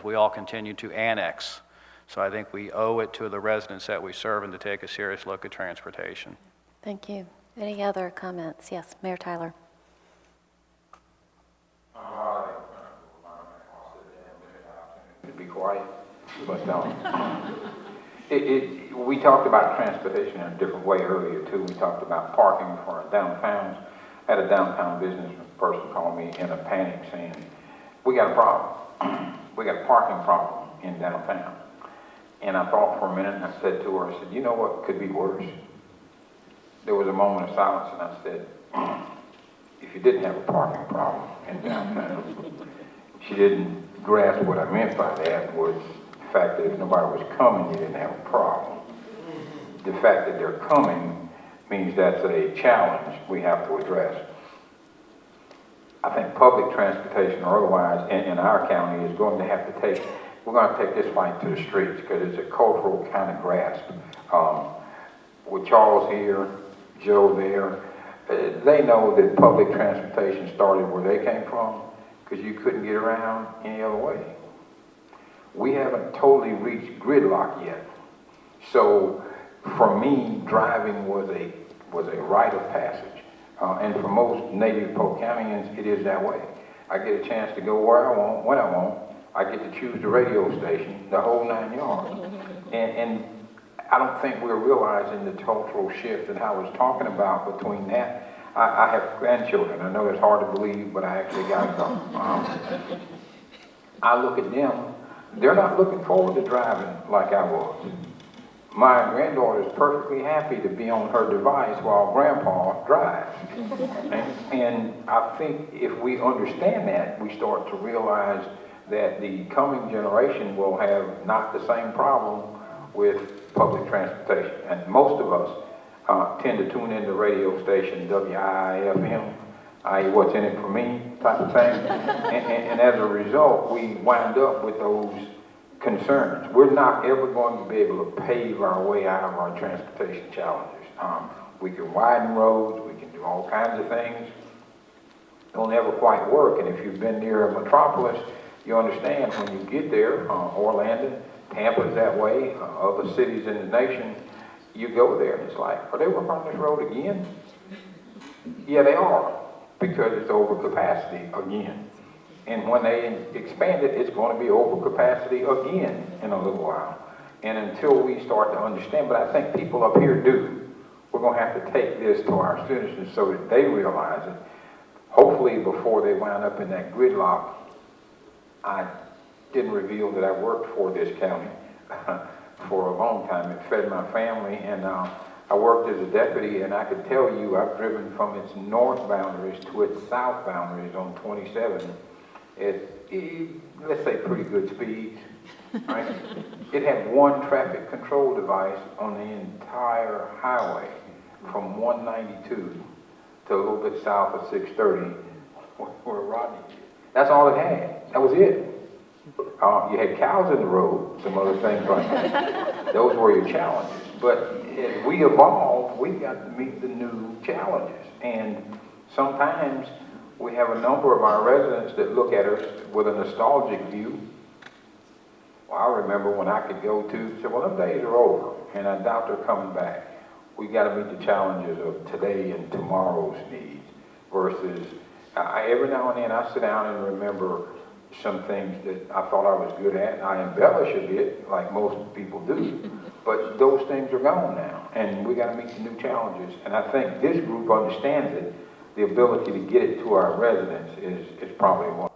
we all continue to annex. So I think we owe it to the residents that we serve and to take a serious look at transportation. Thank you. Any other comments? Yes, Mayor Tyler. To be quiet, but we talked about transportation in a different way earlier too. We talked about parking for our downtowns. I had a downtown business person call me in a panic saying, "We got a problem. We got a parking problem in downtown." And I thought for a minute, and I said to her, I said, "You know what could be worse?" There was a moment of silence, and I said, "If you didn't have a parking problem in downtown." She didn't grasp what I meant by that was the fact that if nobody was coming, you didn't have a problem. The fact that they're coming means that's a challenge we have to address. I think public transportation or otherwise in our county is going to have to we're going to take this fight to the streets because it's a cultural kind of grasp. With Charles here, Joe there, they know that public transportation started where they came from because you couldn't get around any other way. We haven't totally reached gridlock yet. So for me, driving was a rite of passage. And for most native Polk Countyans, it is that way. I get a chance to go where I want, when I want. I get to choose the radio station, the whole 9 yards. And I don't think we're realizing the cultural shift that I was talking about between that. I have grandchildren. I know it's hard to believe, but I actually got them. I look at them. They're not looking forward to driving like I was. My granddaughter is perfectly happy to be on her device while Grandpa drives. And I think if we understand that, we start to realize that the coming generation will have not the same problem with public transportation. And most of us tend to tune in the radio station WIIFM, i.e. what's in it for me type of thing. And as a result, we wind up with those concerns. We're not ever going to be able to pave our way out of our transportation challenges. We can widen roads, we can do all kinds of things. It'll never quite work. And if you've been near a metropolis, you understand when you get there, Orlando, Tampa's that way, other cities in the nation, you go there and it's like, are they working on this road again? Yeah, they are, because it's overcapacity again. And when they expand it, it's going to be overcapacity again in a little while. And until we start to understand, but I think people up here do, we're going to have to take this to our citizens so that they realize it. Hopefully before they wind up in that gridlock. I didn't reveal that I worked for this county for a long time. It fed my family, and I worked as a deputy, and I could tell you I've driven from its north boundaries to its south boundaries on 27 at, let's say, pretty good speeds, right? It had one traffic control device on the entire highway from 192 to a little bit south of 630 where Rodney is. That's all it had. That was it. You had cows in the road, some other things like that. Those were your challenges. But as we evolve, we got to meet the new challenges. And sometimes we have a number of our residents that look at us with a nostalgic view, Well, I remember when I could go to, say, well, them days are over, and I doubt they're coming back. We got to meet the challenges of today and tomorrow's needs versus, every now and then I sit down and remember some things that I thought I was good at. I embellish a bit, like most people do, but those things are gone now, and we got to meet the new challenges. And I think this group understands it. The ability to get it to our residents is probably one.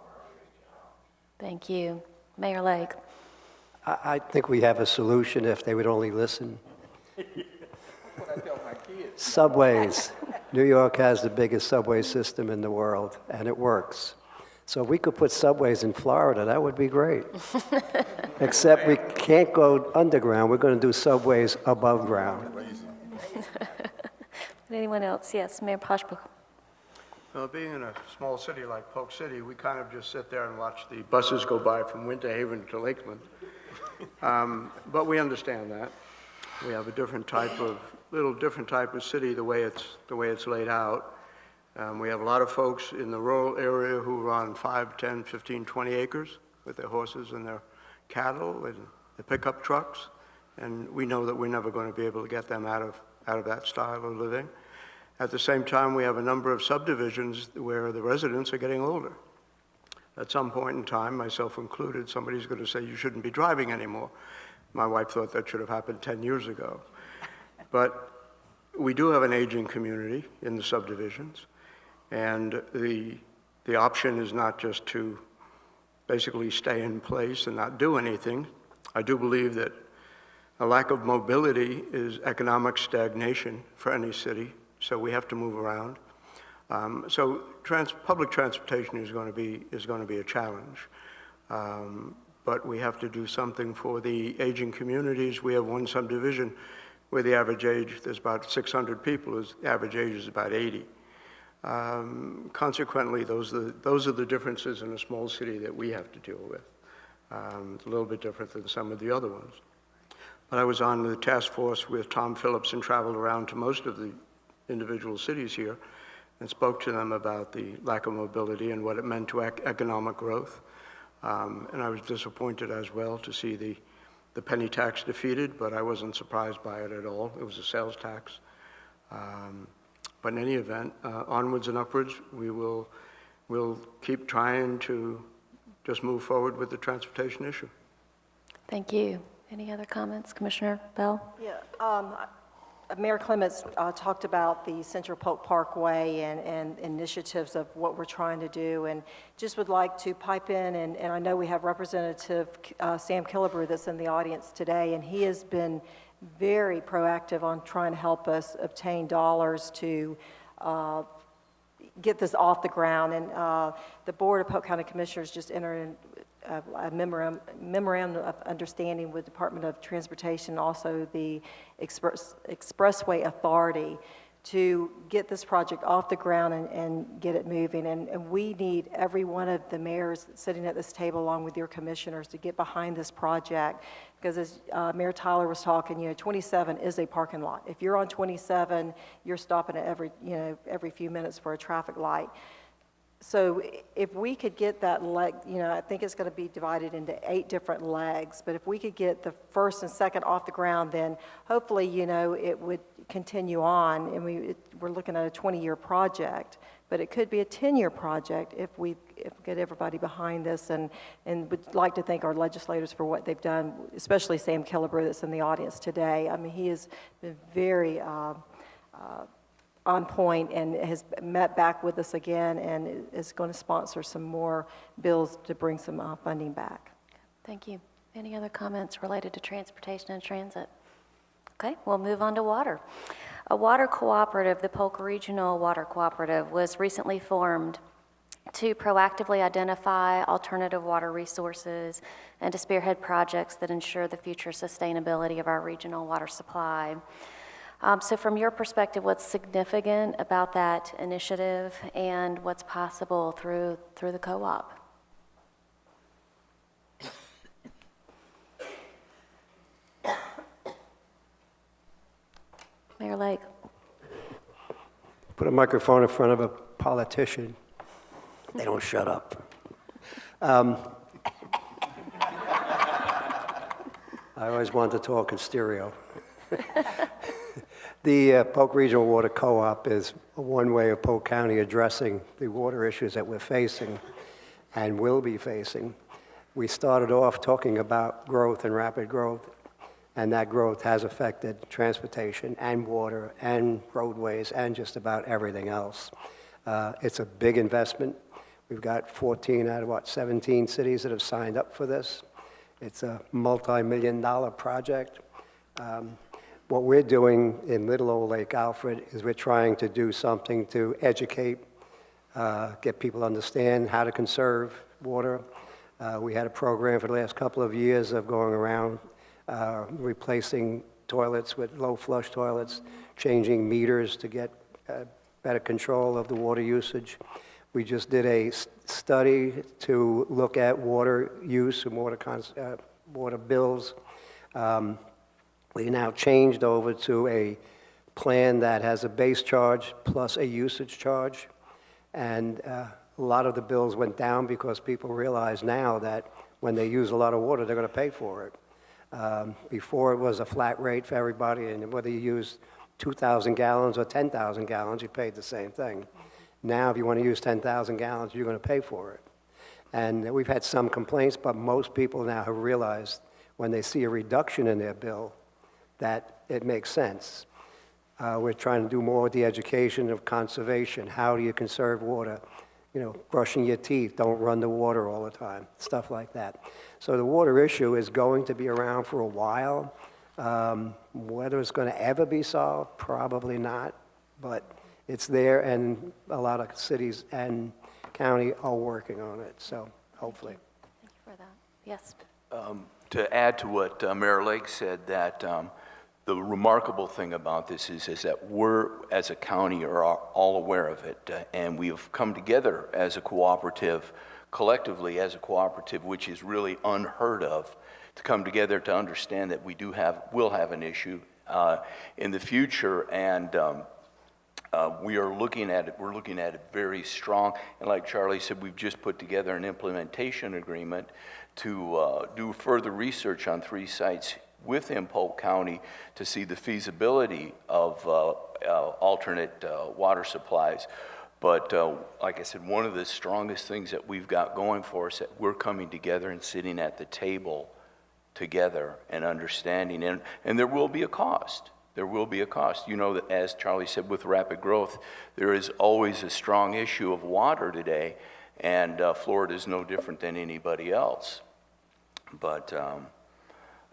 Thank you. Mayor Lake. I think we have a solution if they would only listen. That's what I tell my kids. Subways. New York has the biggest subway system in the world, and it works. So if we could put subways in Florida, that would be great. Except we can't go underground. We're going to do subways above ground. Anyone else? Yes, Mayor Poshbrook. Well, being in a small city like Polk City, we kind of just sit there and watch the buses go by from Winter Haven to Lakeland. But we understand that. We have a different type of city the way it's laid out. We have a lot of folks in the rural area who are on 5, 10, 15, 20 acres with their horses and their cattle and the pickup trucks. And we know that we're never going to be able to get them out of that style of living. At the same time, we have a number of subdivisions where the residents are getting older. At some point in time, myself included, somebody's going to say, you shouldn't be driving anymore. My wife thought that should have happened 10 years ago. But we do have an aging community in the subdivisions, and the option is not just to basically stay in place and not do anything. I do believe that a lack of mobility is economic stagnation for any city. So we have to move around. So public transportation is going to be a challenge. But we have to do something for the aging communities. We have one subdivision where the average age, there's about 600 people, the average age is about 80. Consequently, those are the differences in a small city that we have to deal with. It's a little bit different than some of the other ones. But I was on the task force with Tom Phillips and traveled around to most of the individual cities here and spoke to them about the lack of mobility and what it meant to economic growth. And I was disappointed as well to see the penny tax defeated, but I wasn't surprised by it at all. It was a sales tax. But in any event, onwards and upwards, we'll keep trying to just move forward with the transportation issue. Thank you. Any other comments, Commissioner Bell? Yeah, Mayor Clements talked about the Central Polk Parkway and initiatives of what we're trying to do, and just would like to pipe in, and I know we have Representative Sam Killebrew that's in the audience today, and he has been very proactive on trying to help us obtain dollars to get this off the ground. And the Board of Polk County Commissioners just entered in a memorandum of understanding with Department of Transportation, also the Expressway Authority, to get this project off the ground and get it moving. And we need every one of the mayors sitting at this table, along with your commissioners, to get behind this project. Because as Mayor Tyler was talking, 27 is a parking lot. If you're on 27, you're stopping at every few minutes for a traffic light. So if we could get that leg, I think it's going to be divided into 8 different legs, but if we could get the first and second off the ground, then hopefully, it would continue on, and we're looking at a 20-year project, but it could be a 10-year project if we get everybody behind this, and would like to thank our legislators for what they've done, especially Sam Killebrew that's in the audience today. I mean, he has been very on point and has met back with us again and is going to sponsor some more bills to bring some funding back. Thank you. Any other comments related to transportation and transit? Okay, we'll move on to water. A water cooperative, the Polk Regional Water Cooperative, was recently formed to proactively identify alternative water resources and to spearhead projects that ensure the future sustainability of our regional water supply. So from your perspective, what's significant about that initiative and what's possible through the co-op? Mayor Lake. Put a microphone in front of a politician. They don't shut up. I always wanted to talk in stereo. The Polk Regional Water Co-op is one way of Polk County addressing the water issues that we're facing and will be facing. We started off talking about growth and rapid growth, and that growth has affected transportation and water and roadways and just about everything else. It's a big investment. We've got 14 out of 17 cities that have signed up for this. It's a multi-million-dollar project. What we're doing in Little Old Lake Alfred is we're trying to do something to educate, get people to understand how to conserve water. We had a program for the last couple of years of going around replacing toilets with low flush toilets, changing meters to get better control of the water usage. We just did a study to look at water use and water bills. We now changed over to a plan that has a base charge plus a usage charge. And a lot of the bills went down because people realize now that when they use a lot of water, they're going to pay for it. Before it was a flat rate for everybody, and whether you used 2,000 gallons or 10,000 gallons, you paid the same thing. Now, if you want to use 10,000 gallons, you're going to pay for it. And we've had some complaints, but most people now have realized when they see a reduction in their bill that it makes sense. We're trying to do more with the education of conservation. How do you conserve water? You know, brushing your teeth, don't run the water all the time, stuff like that. So the water issue is going to be around for a while. Whether it's going to ever be solved, probably not, but it's there, and a lot of cities and county are working on it, so hopefully. Thank you for that. Yes. To add to what Mayor Lake said, that the remarkable thing about this is that we're, as a county, are all aware of it, and we have come together as a cooperative, collectively as a cooperative, which is really unheard of, to come together to understand that will have an issue in the future, and we are looking at it. We're looking at it very strong, and like Charlie said, we've just put together an implementation agreement to do further research on 3 sites within Polk County to see the feasibility of alternate water supplies. But like I said, one of the strongest things that we've got going for us, that we're coming together and sitting at the table together and understanding, and there will be a cost. There will be a cost. You know that, as Charlie said, with rapid growth, there is always a strong issue of water today, and Florida is no different than anybody else. But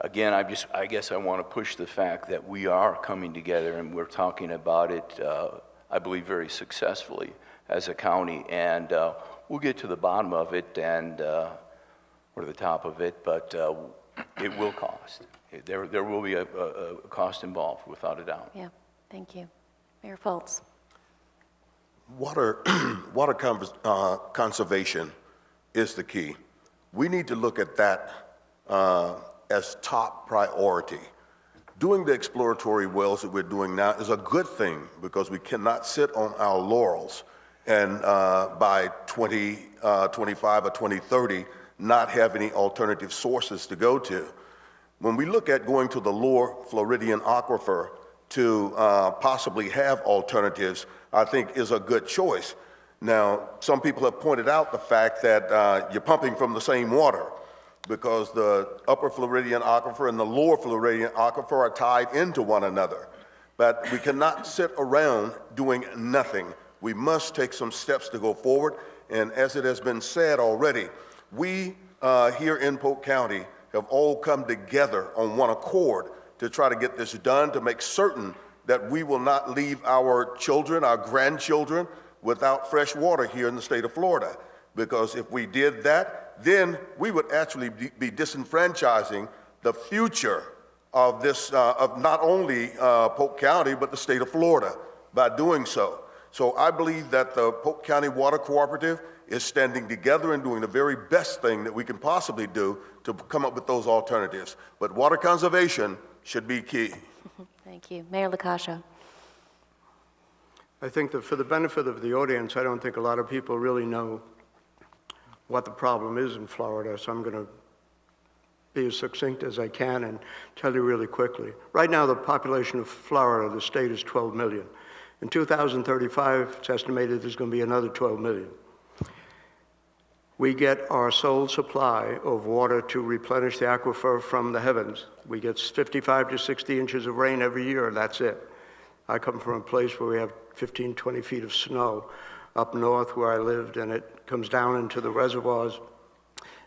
again, I guess I want to push the fact that we are coming together and we're talking about it, I believe, very successfully as a county, and we'll get to the bottom of it and or the top of it, but it will cost. There will be a cost involved, without a doubt. Yeah, thank you. Mayor Foltz. Water conservation is the key. We need to look at that as top priority. Doing the exploratory wells that we're doing now is a good thing because we cannot sit on our laurels and by 2025 or 2030 not have any alternative sources to go to. When we look at going to the lower Floridian aquifer to possibly have alternatives, I think is a good choice. Now, some people have pointed out the fact that you're pumping from the same water because the upper Floridian aquifer and the lower Floridian aquifer are tied into one another. But we cannot sit around doing nothing. We must take some steps to go forward. And as it has been said already, we here in Polk County have all come together on one accord to try to get this done, to make certain that we will not leave our children, our grandchildren, without fresh water here in the state of Florida. Because if we did that, then we would actually be disenfranchising the future of this, of not only Polk County, but the state of Florida by doing so. So I believe that the Polk County Water Cooperative is standing together and doing the very best thing that we can possibly do to come up with those alternatives. But water conservation should be key. Thank you. Mayor LaCascia. I think that for the benefit of the audience, I don't think a lot of people really know what the problem is in Florida, so I'm going to be as succinct as I can and tell you really quickly. Right now, the population of Florida, the state, is 12 million. In 2035, it's estimated there's going to be another 12 million. We get our sole supply of water to replenish the aquifer from the heavens. We get 55 to 60 inches of rain every year, and that's it. I come from a place where we have 15, 20 feet of snow up north where I lived, and it comes down into the reservoirs,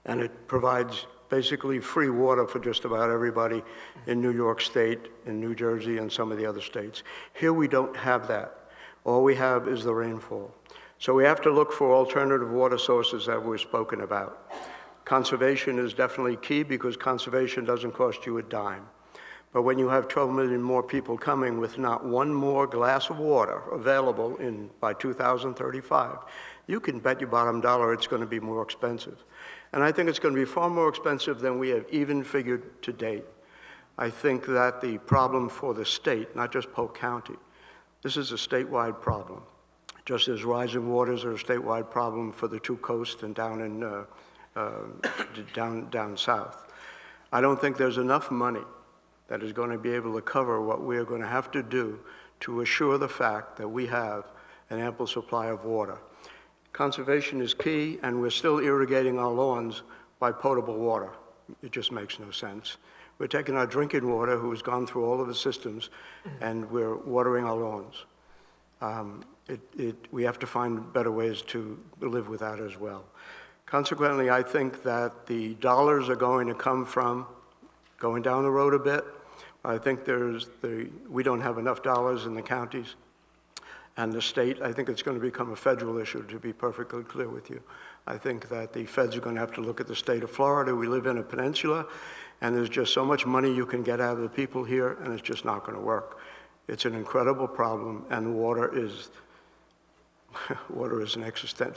and it provides basically free water for just about everybody in New York State, in New Jersey, and some of the other states. Here we don't have that. All we have is the rainfall. So we have to look for alternative water sources that we've spoken about. Conservation is definitely key because conservation doesn't cost you a dime. But when you have 12 million more people coming with not one more glass of water available by 2035, you can bet your bottom dollar it's going to be more expensive. And I think it's going to be far more expensive than we have even figured to date. I think that the problem for the state, not just Polk County, this is a statewide problem. Just as rising waters are a statewide problem for the two coasts and down down south. I don't think there's enough money that is going to be able to cover what we are going to have to do to assure the fact that we have an ample supply of water. Conservation is key, and we're still irrigating our lawns by potable water. It just makes no sense. We're taking our drinking water, who has gone through all of the systems, and we're watering our lawns. We have to find better ways to live with that as well. Consequently, I think that the dollars are going to come from going down the road a bit. I think we don't have enough dollars in the counties and the state. I think it's going to become a federal issue, to be perfectly clear with you. I think that the feds are going to have to look at the state of Florida. We live in a peninsula, and there's just so much money you can get out of the people here, and it's just not going to work. It's an incredible problem, and the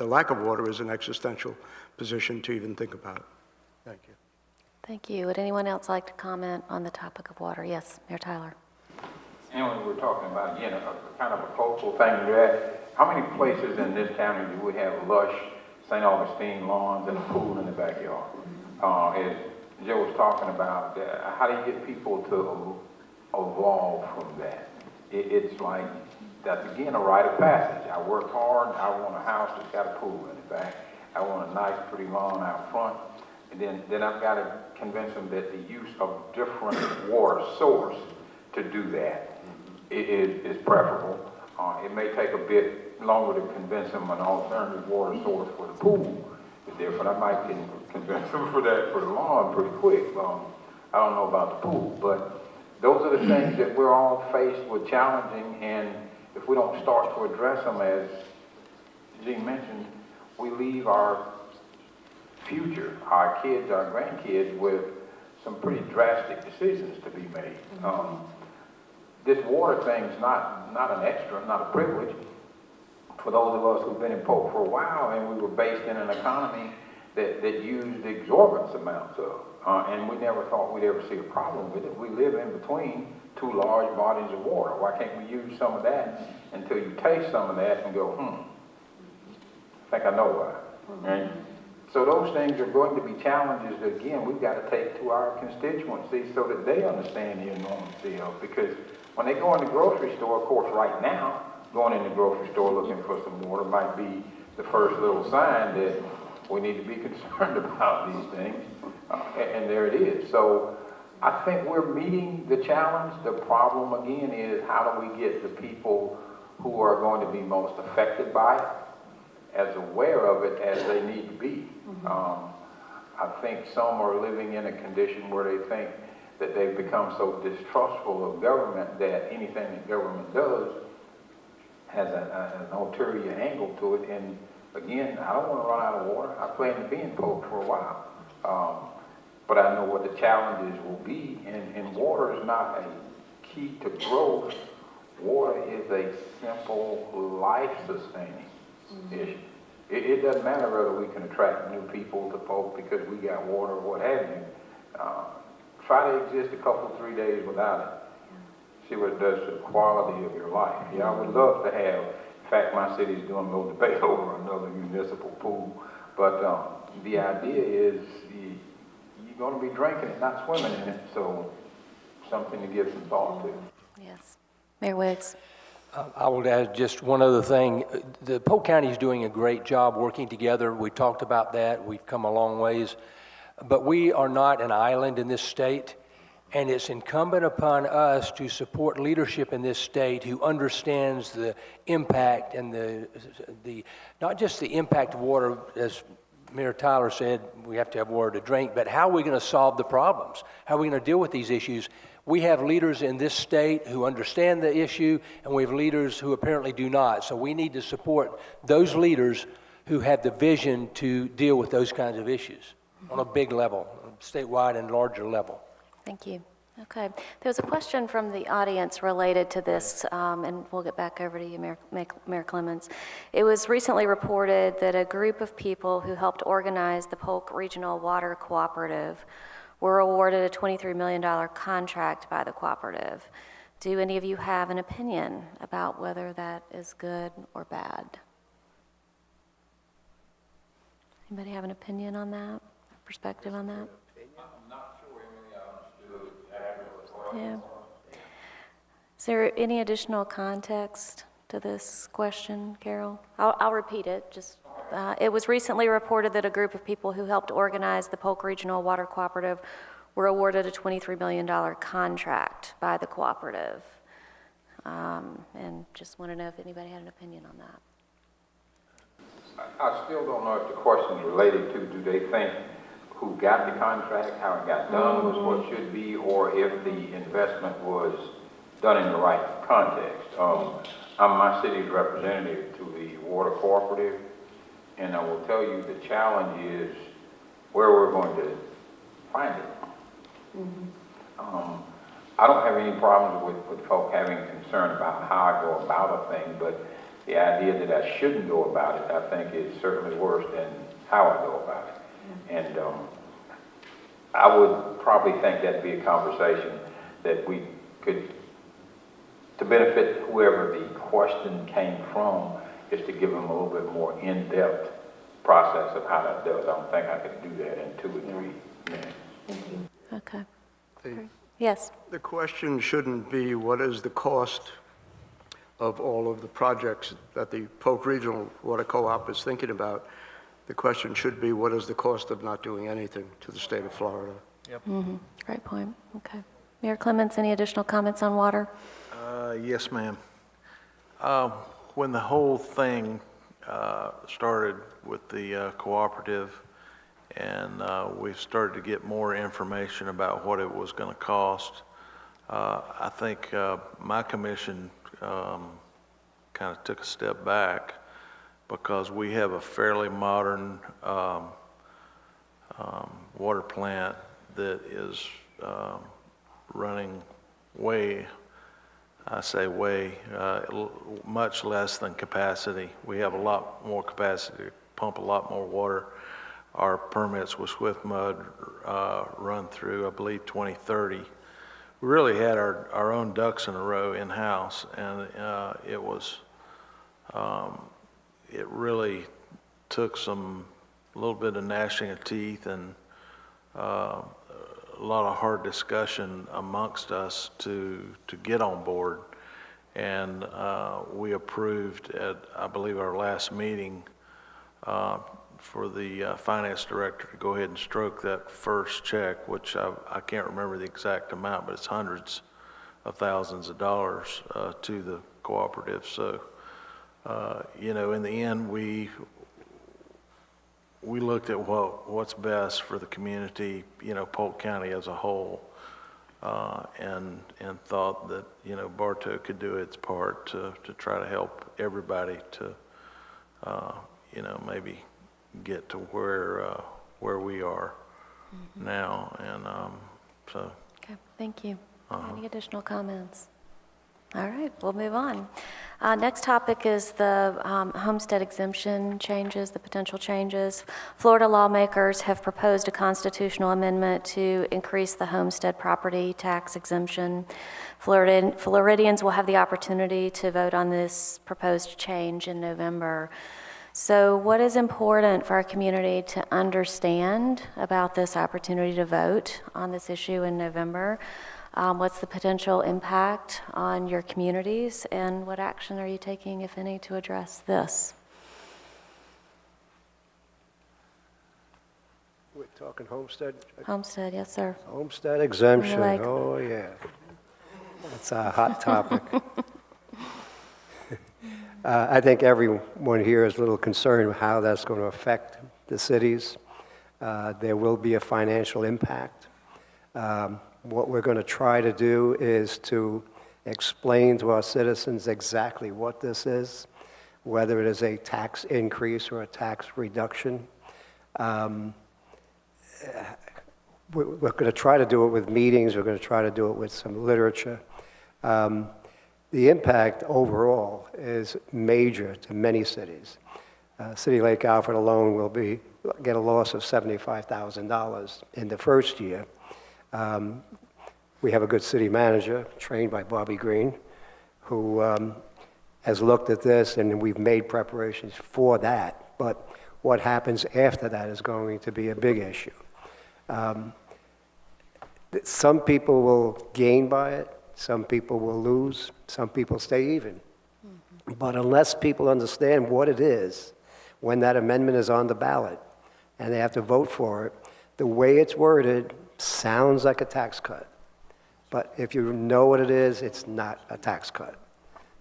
lack of water is an existential position to even think about. Thank you. Thank you. Would anyone else like to comment on the topic of water? Yes, Mayor Tyler. And when we're talking about, again, a kind of a cultural thing to that, how many places in this county do we have lush St. Augustine lawns and a pool in the backyard? As Joe was talking about, how do you get people to evolve from that? It's like, that's again a rite of passage. I work hard, I want a house that's got a pool in the back. I want a nice pretty lawn out front. And then I've got to convince them that the use of different water source to do that is preferable. It may take a bit longer to convince them an alternative water source for the pool is different. I might convince them for that for the lawn pretty quick. I don't know about the pool, but those are the things that we're all faced with challenging, and if we don't start to address them, as Gene mentioned, we leave our future, our kids, our grandkids, with some pretty drastic decisions to be made. This water thing's not an extra, not a privilege. For those of us who've been in Polk for a while, and we were based in an economy that used exorbitant amounts of, and we never thought we'd ever see a problem with it. We live in between two large bodies of water. Why can't we use some of that until you taste some of that and go, I think I know why. And so those things are going to be challenges that, again, we've got to take to our constituency so that they understand the enormity of, because when they go in the grocery store, of course, right now, going in the grocery store looking for some water might be the first little sign that we need to be concerned about these things, and there it is. So I think we're meeting the challenge. The problem, again, is how do we get the people who are going to be most affected by it as aware of it as they need to be. I think some are living in a condition where they think that they've become so distrustful of government that anything that government does has an ulterior angle to it. And again, I don't want to run out of water. I plan to be in Polk for a while. But I know what the challenges will be, and water is not a key to growth. Water is a simple life-sustaining issue. It doesn't matter whether we can attract new people to Polk because we got water or what have you. Try to exist a couple, 3 days without it. See what it does to the quality of your life. Yeah, I would love to have, in fact, my city's doing a little debate over another municipal pool, but the idea is you going to be drinking it, not swimming in it, so something to give some thought to. Yes. Mayor Wiggs. I would add just one other thing. The Polk County is doing a great job working together. We talked about that. We've come a long ways. But we are not an island in this state, and it's incumbent upon us to support leadership in this state who understands the impact and the not just the impact of water, as Mayor Tyler said, we have to have water to drink, but how are we going to solve the problems? How are we going to deal with these issues? We have leaders in this state who understand the issue, and we have leaders who apparently do not. So we need to support those leaders who have the vision to deal with those kinds of issues on a big level, statewide and larger level. Thank you. Okay. There was a question from the audience related to this, and we'll get back over to you, Mayor Clemens. It was recently reported that a group of people who helped organize the Polk Regional Water Cooperative were awarded a $23 million contract by the cooperative. Do any of you have an opinion about whether that is good or bad? Anybody have an opinion on that? Perspective on that? I'm not sure we really understood. Yeah. Is there any additional context to this question, Carol? I'll repeat it. It was recently reported that a group of people who helped organize the Polk Regional Water Cooperative were awarded a $23 million contract by the cooperative. And just want to know if anybody had an opinion on that. I still don't know if the question is related to, do they think who got the contract, how it got done was what should be, or if the investment was done in the right context. I'm my city's representative to the water cooperative, and I will tell you the challenge is where we're going to find it. I don't have any problems with folk having concern about how I go about a thing, but the idea that I shouldn't go about it, I think, is certainly worse than how I go about it. And I would probably think that'd be a conversation that we could, to benefit whoever the question came from, is to give them a little bit more in-depth process of how that does. I don't think I could do that in 2 or 3 minutes. Thank you. Okay. Yes. The question shouldn't be what is the cost of all of the projects that the Polk Regional Water Co-op is thinking about. The question should be what is the cost of not doing anything to the state of Florida. Yep. Great point. Okay. Mayor Clemens, any additional comments on water? Yes, ma'am. When the whole thing started with the cooperative, and we started to get more information about what it was going to cost, I think my commission kind of took a step back because we have a fairly modern water plant that is running way, I say way, much less than capacity. We have a lot more capacity to pump a lot more water. Our permits with Swift Mud run through, I believe, 2030. We really had our own ducks in a row in-house, and it really took a little bit of gnashing of teeth and a lot of hard discussion amongst us to get on board. And we approved at, I believe, our last meeting for the finance director to go ahead and stroke that first check, which I can't remember the exact amount, but it's hundreds of thousands of dollars to the cooperative. So, in the end, we looked at what's best for the community, Polk County as a whole, and thought that, Bartow could do its part to try to help everybody to, maybe get to where we are now, and so. Okay, thank you. Any additional comments? All right, we'll move on. Next topic is the homestead exemption changes, the potential changes. Florida lawmakers have proposed a constitutional amendment to increase the homestead property tax exemption. Floridians will have the opportunity to vote on this proposed change in November. So what is important for our community to understand about this opportunity to vote on this issue in November? What's the potential impact on your communities, and what action are you taking, if any, to address this? We're talking homestead? Homestead, yes, sir. Homestead exemption, Like- oh, yeah. That's a hot topic. I think everyone here is a little concerned with how that's going to affect the cities. There will be a financial impact. What we're going to try to do is to explain to our citizens exactly what this is, whether it is a tax increase or a tax reduction. We're going to try to do it with meetings. We're going to try to do it with some literature. The impact overall is major to many cities. City Lake Alfred alone will get a loss of $75,000 in the first year. We have a good city manager trained by Bobby Green who has looked at this, and we've made preparations for that. But what happens after that is going to be a big issue. Some people will gain by it. Some people will lose. Some people stay even. Mm-hmm. But unless people understand what it is, when that amendment is on the ballot and they have to vote for it, the way it's worded sounds like a tax cut. But if you know what it is, it's not a tax cut.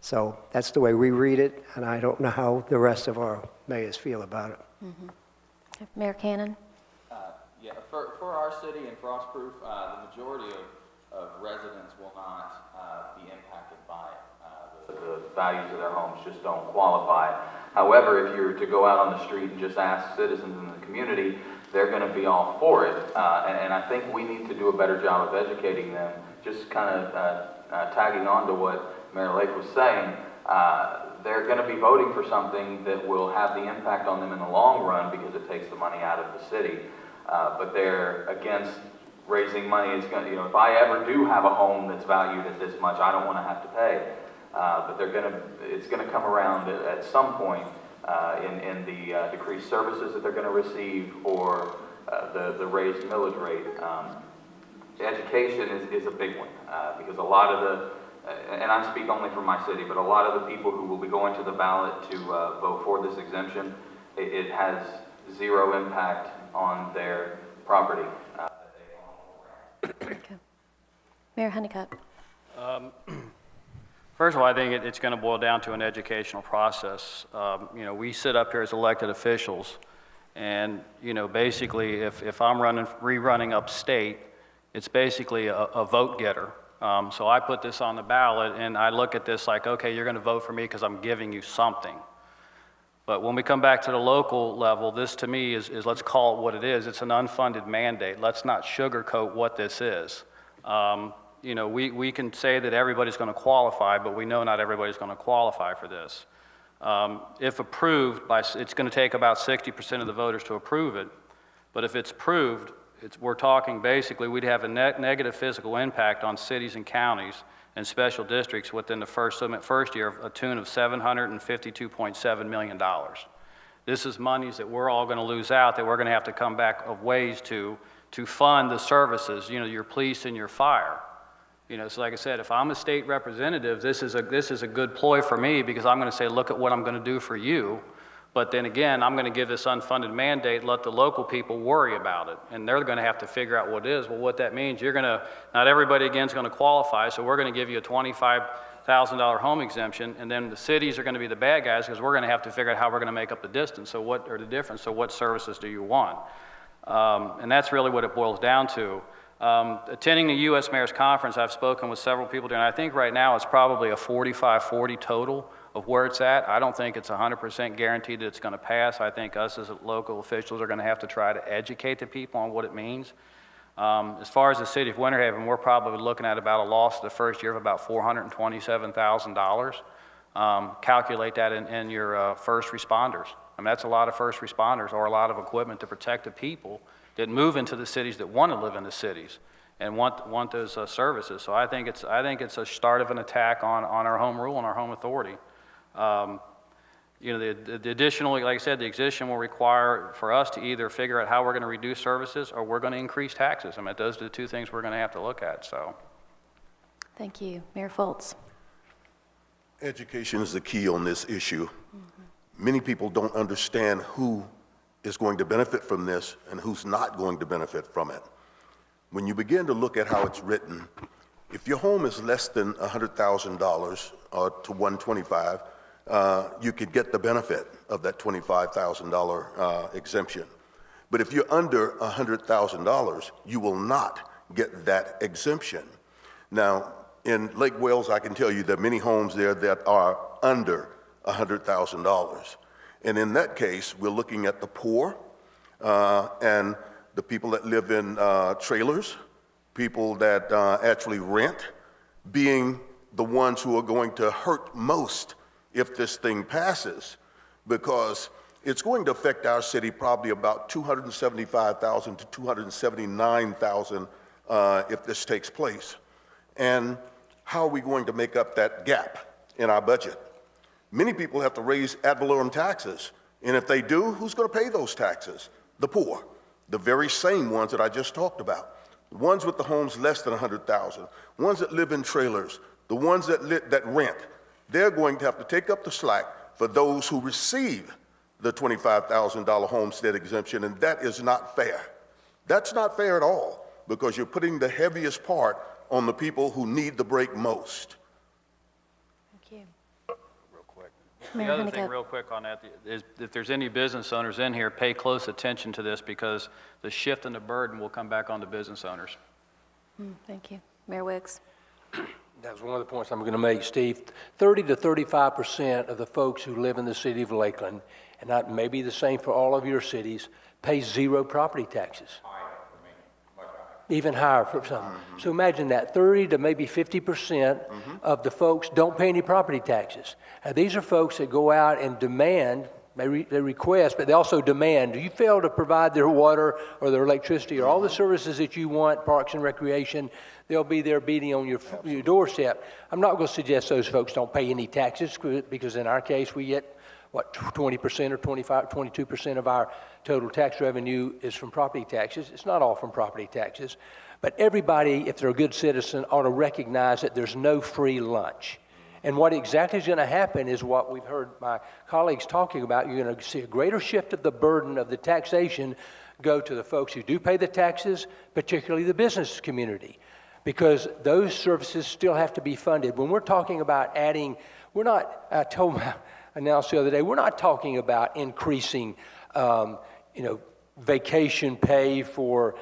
So that's the way we read it, and I don't know how the rest of our mayors feel about it. Mm-hmm. Mayor Cannon? Yeah, for our city and Frostproof, the majority of residents will not be impacted by it. The values of their homes just don't qualify. However, if you were to go out on the street and just ask citizens in the community, they're going to be all for it. And I think we need to do a better job of educating them. Just kind of tagging on to what Mayor Lake was saying, they're going to be voting for something that will have the impact on them in the long run because it takes the money out of the city. But they're against raising money. It's going to, if I ever do have a home that's valued at this much, I don't want to have to pay. But it's going to come around at some point in the decreased services that they're going to receive or the raised millage rate. Education is a big one because a lot of and I speak only for my city, but a lot of the people who will be going to the ballot to vote for this exemption, it has zero impact on their property. Okay. Mayor Honeycutt. First of all, I think it's going to boil down to an educational process. We sit up here as elected officials, and basically, if I'm rerunning upstate, it's basically a vote getter. So I put this on the ballot, and I look at this like, okay, you're going to vote for me because I'm giving you something. But when we come back to the local level, this to me is let's call it what it is. It's an unfunded mandate. Let's not sugarcoat what this is. We can say that everybody's going to qualify, but we know not everybody's going to qualify for this. If approved, it's going to take about 60% of the voters to approve it. But if it's approved, we're talking basically we'd have a negative physical impact on cities and counties and special districts within the first year of a tune of $752.7 million. This is monies that we're all going to lose out, that we're going to have to come back of ways to fund the services, your police and your fire. So like I said, if I'm a state representative, this is a good ploy for me because I'm going to say, look at what I'm going to do for you. But then again, I'm going to give this unfunded mandate, let the local people worry about it. And they're going to have to figure out what it is. Well, what that means, not everybody again is going to qualify, so we're going to give you a $25,000 home exemption, and then the cities are going to be the bad guys because we're going to have to figure out how we're going to make up the distance. So what are the difference? So what services do you want? And that's really what it boils down to. Attending the U.S. Mayor's Conference, I've spoken with several people there, and I think right now it's probably a 45-40 total of where it's at. I don't think it's 100% guaranteed that it's going to pass. I think us as local officials are going to have to try to educate the people on what it means. As far as the city of Winter Haven, we're probably looking at about a loss the first year of about $427,000. Calculate that in your first responders. I mean, that's a lot of first responders or a lot of equipment to protect the people that move into the cities that want to live in the cities and want those services. So I think it's a start of an attack on our home rule and our home authority. you know, the additional, like I said, the addition will require for us to either figure out how we're going to reduce services or we're going to increase taxes. I mean, those are the two things we're going to have to look at, so. Thank you. Mayor Foltz. Education is the key on this issue. Many people don't understand who is going to benefit from this and who's not going to benefit from it. When you begin to look at how it's written, if your home is less than $100,000 or to 125, you could get the benefit of that $25,000 exemption. But if you're under $100,000, you will not get that exemption. Now, in Lake Wales, I can tell you there are many homes there that are under $100,000. And in that case, we're looking at the poor and the people that live in trailers, people that actually rent, being the ones who are going to hurt most if this thing passes, because it's going to affect our city probably about 275,000 to 279,000 if this takes place. And how are we going to make up that gap in our budget? Many people have to raise ad valorem taxes, and if they do, who's going to pay those taxes? The poor, the very same ones that I just talked about. The ones with the homes less than 100,000, ones that live in trailers, the ones that rent. They're going to have to take up the slack for those who receive the $25,000 homestead exemption, and that is not fair. That's not fair at all, because you're putting the heaviest part on the people who need the break most. Thank you. Real quick. Mayor The other Honeycutt. thing real quick on that is if there's any business owners in here, pay close attention to this, because the shift in the burden will come back on the business owners. Thank you. Mayor Wiggs. That was one of the points I'm going to make, Steve. 30 to 35% of the folks who live in the city of Lakeland, and that may be the same for all of your cities, pay zero property taxes. Even higher for some. So imagine that, 30 to maybe 50% of the folks don't pay any property taxes. Now, these are folks that go out and demand, they request, but they also demand. Do you fail to provide their water or their electricity or all the services that you want, parks and recreation, they'll be there beating on your doorstep. I'm not going to suggest those folks don't pay any taxes, because in our case, we get, 20% or 25, 22% of our total tax revenue is from property taxes. It's not all from property taxes, but everybody, if they're a good citizen, ought to recognize that there's no free lunch. And what exactly is going to happen is what we've heard my colleagues talking about. You're going to see a greater shift of the burden of the taxation go to the folks who do pay the taxes, particularly the business community, because those services still have to be funded. When we're talking about adding, we're not, I told my announced the other day, we're not talking about increasing, vacation pay for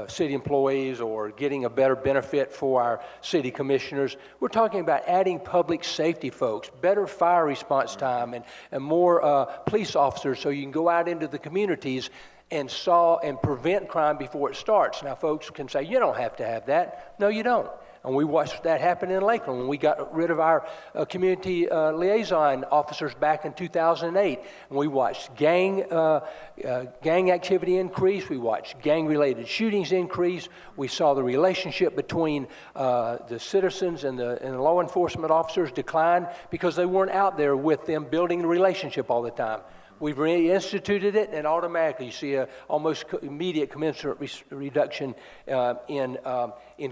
city employees or getting a better benefit for our city commissioners. We're talking about adding public safety folks, better fire response time, and more police officers, so you can go out into the communities and prevent crime before it starts. Now, folks can say, you don't have to have that. No, you don't. And we watched that happen in Lakeland when we got rid of our community liaison officers back in 2008. And we watched gang activity increase. We watched gang-related shootings increase. We saw the relationship between the citizens and the law enforcement officers decline because they weren't out there with them building the relationship all the time. We've reinstituted it, and automatically you see an almost immediate commensurate reduction in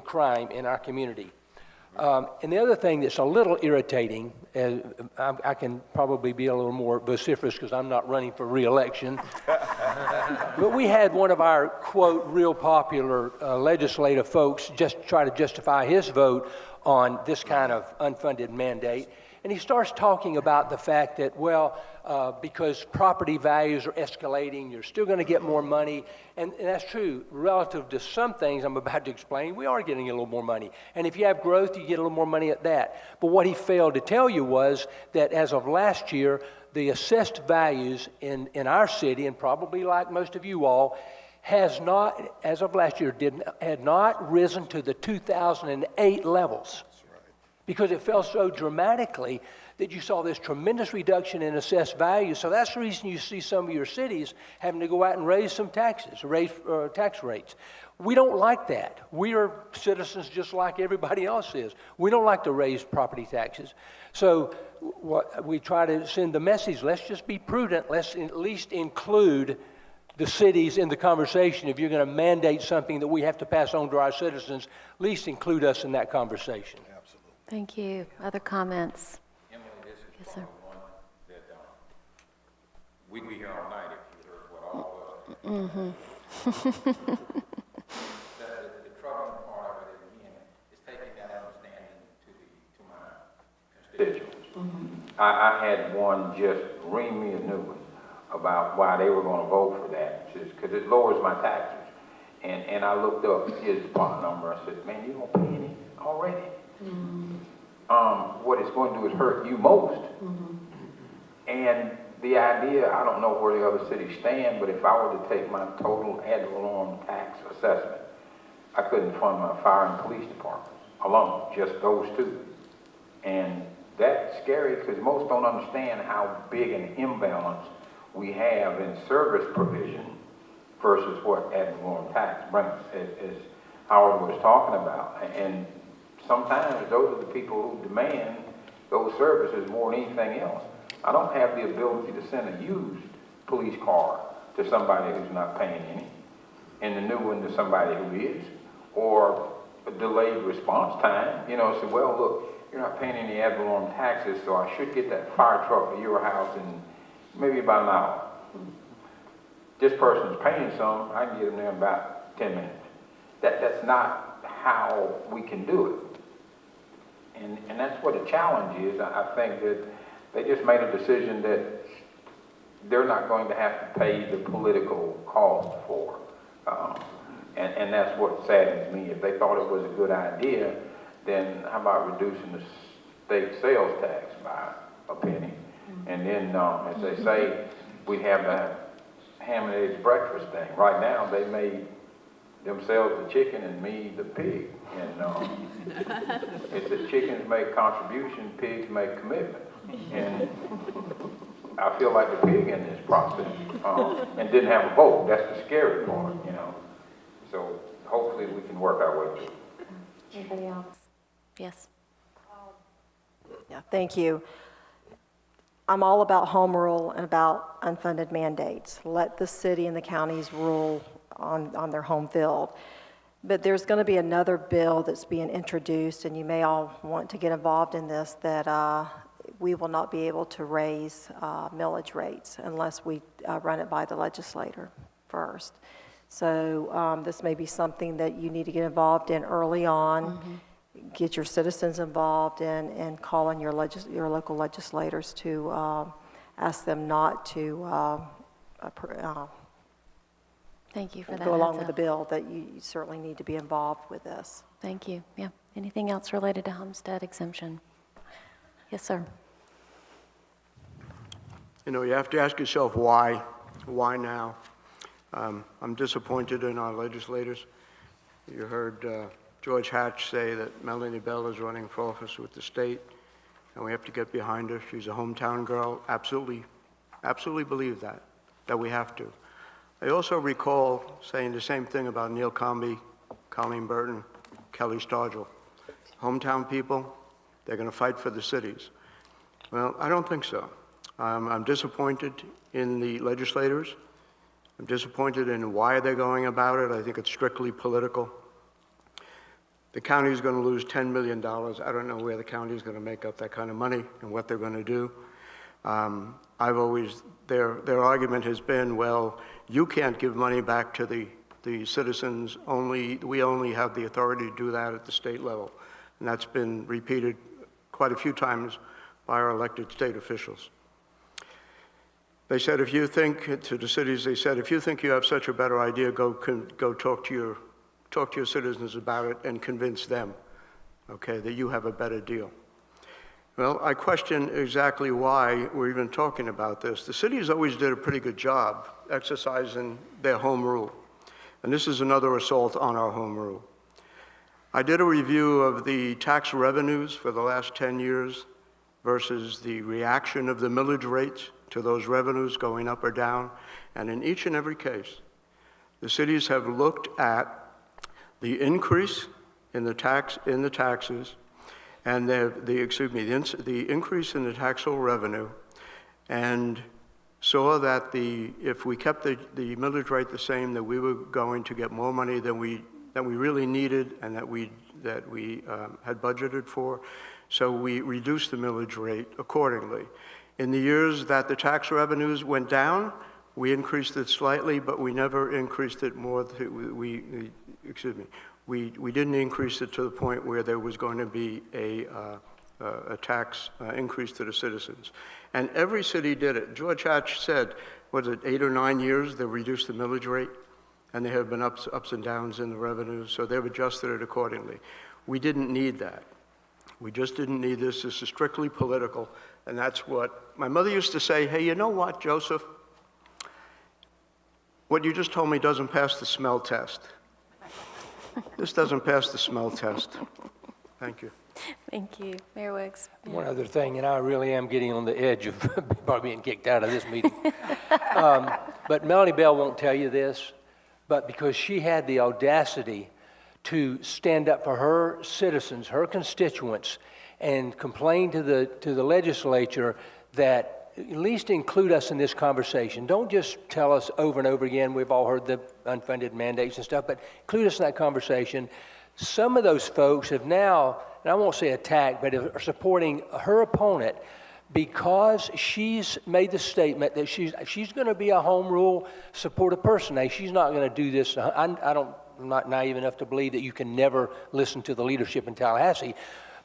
crime in our community. And the other thing that's a little irritating, I can probably be a little more vociferous because I'm not running for re-election, but we had one of our, quote, real popular legislative folks just try to justify his vote on this kind of unfunded mandate. And he starts talking about the fact that, because property values are escalating, you're still going to get more money. And that's true. Relative to some things I'm about to explain, we are getting a little more money. And if you have growth, you get a little more money at that. But what he failed to tell you was that as of last year, the assessed values in our city, and probably like most of you all, has not, as of last year, had not risen to the 2008 levels. because it fell so dramatically that you saw this tremendous reduction in assessed value. So that's the reason you see some of your cities having to go out and raise some taxes, raise tax rates. We don't like that. We are citizens just like everybody else is. We don't like to raise property taxes. So what we try to send the message, let's just be prudent. Let's at least include the cities in the conversation. If you're going to mandate something that we have to pass on to our citizens, at least include us in that conversation. Absolutely. Thank you. Other comments? Emily, this is Yes, sir. one that we'd be here all night if you heard what all of us. The troubling part of it, again, is taking that understanding to my constituents. I had one just ring me a new one about why they were going to vote for that, because it lowers my taxes. And I looked up his part number. I said, man, you don't pay any already. What it's going to do is hurt you most. And the idea, I don't know where the other cities stand, but if I were to take my total ad valorem tax assessment, I couldn't fund my fire and police departments alone, just those two. And that's scary because most don't understand how big an imbalance we have in service provision versus what ad valorem tax brings, as Howard was talking about. And sometimes those are the people who demand those services more than anything else. I don't have the ability to send a used police car to somebody who's not paying any, and the new one to somebody who is, or a delayed response time. You know, say, well, look, you're not paying any ad valorem taxes, so I should get that fire truck to your house in maybe about an hour. This person's paying some, I can get them there in about 10 minutes. That's not how we can do it. And that's what the challenge is. I think that they just made a decision that they're not going to have to pay the political cost for. And that's what saddens me. If they thought it was a good idea, then how about reducing the state sales tax by a penny? And then, as they say, we have the ham and eggs breakfast thing. Right now, they made themselves the chicken and me the pig. And it's the chickens make contribution, pigs make commitment. And I feel like the pig in this process, and didn't have a vote. That's the scary part, you know. So hopefully we can work our way through it. Anybody else? Yes. Yeah, thank you. I'm all about home rule and about unfunded mandates. Let the city and the counties rule on their home field. But there's going to be another bill that's being introduced, and you may all want to get involved in this, that we will not be able to raise millage rates unless we run it by the legislator first. So this may be something that you need to get involved in early on, get your citizens involved in, and call on your local legislators to ask them not to Thank you for that. go along with the bill, that you certainly need to be involved with this. Thank you. Yeah. Anything else related to homestead exemption? Yes, sir. You know, you have to ask yourself why now? I'm disappointed in our legislators. You heard George Hatch say that Melanie Bell is running for office with the state, and we have to get behind her. She's a hometown girl. Absolutely believe that we have to. I also recall saying the same thing about Neil Comby, Colleen Burton, Kelly Stargell. Hometown people, they're going to fight for the cities. Well, I don't think so. I'm disappointed in the legislators. I'm disappointed in why they're going about it. I think it's strictly political. The county is going to lose $10 million. I don't know where the county is going to make up that kind of money and what they're going to do. Their argument has been, well, you can't give money back to the citizens, we only have the authority to do that at the state level. And that's been repeated quite a few times by our elected state officials. They said, if you think, to the cities, they said, if you think you have such a better idea, go talk to your citizens about it and convince them, okay, that you have a better deal. Well, I question exactly why we're even talking about this. The cities always did a pretty good job exercising their home rule. And this is another assault on our home rule. I did a review of the tax revenues for the last 10 years versus the reaction of the millage rates to those revenues going up or down. And in each and every case, the cities have looked at the increase in the taxes and the increase in the taxable revenue, and saw that if we kept the millage rate the same, that we were going to get more money than we really needed and that we had budgeted for. So we reduced the millage rate accordingly. In the years that the tax revenues went down, we increased it slightly, but we never increased it more. We didn't increase it to the point where there was going to be a tax increase to the citizens. And every city did it. George Hatch said, was it 8 or 9 years they reduced the millage rate? And there have been ups and downs in the revenues, so they've adjusted it accordingly. We didn't need that. We just didn't need this. This is strictly political, and that's what my mother used to say, hey, you know what, Joseph? What you just told me doesn't pass the smell test. This doesn't pass the smell test. Thank you. Thank you. Mayor Wiggs. One other thing, and I really am getting on the edge of probably being kicked out of this meeting. But Melanie Bell won't tell you this, but because she had the audacity to stand up for her citizens, her constituents, and complain to the legislature that at least include us in this conversation. Don't just tell us over and over again, we've all heard the unfunded mandates and stuff, but include us in that conversation. Some of those folks have now, and I won't say attacked, but are supporting her opponent because she's made the statement that she's going to be a home rule supportive person. Now, she's not going to do this. I'm not naive enough to believe that you can never listen to the leadership in Tallahassee.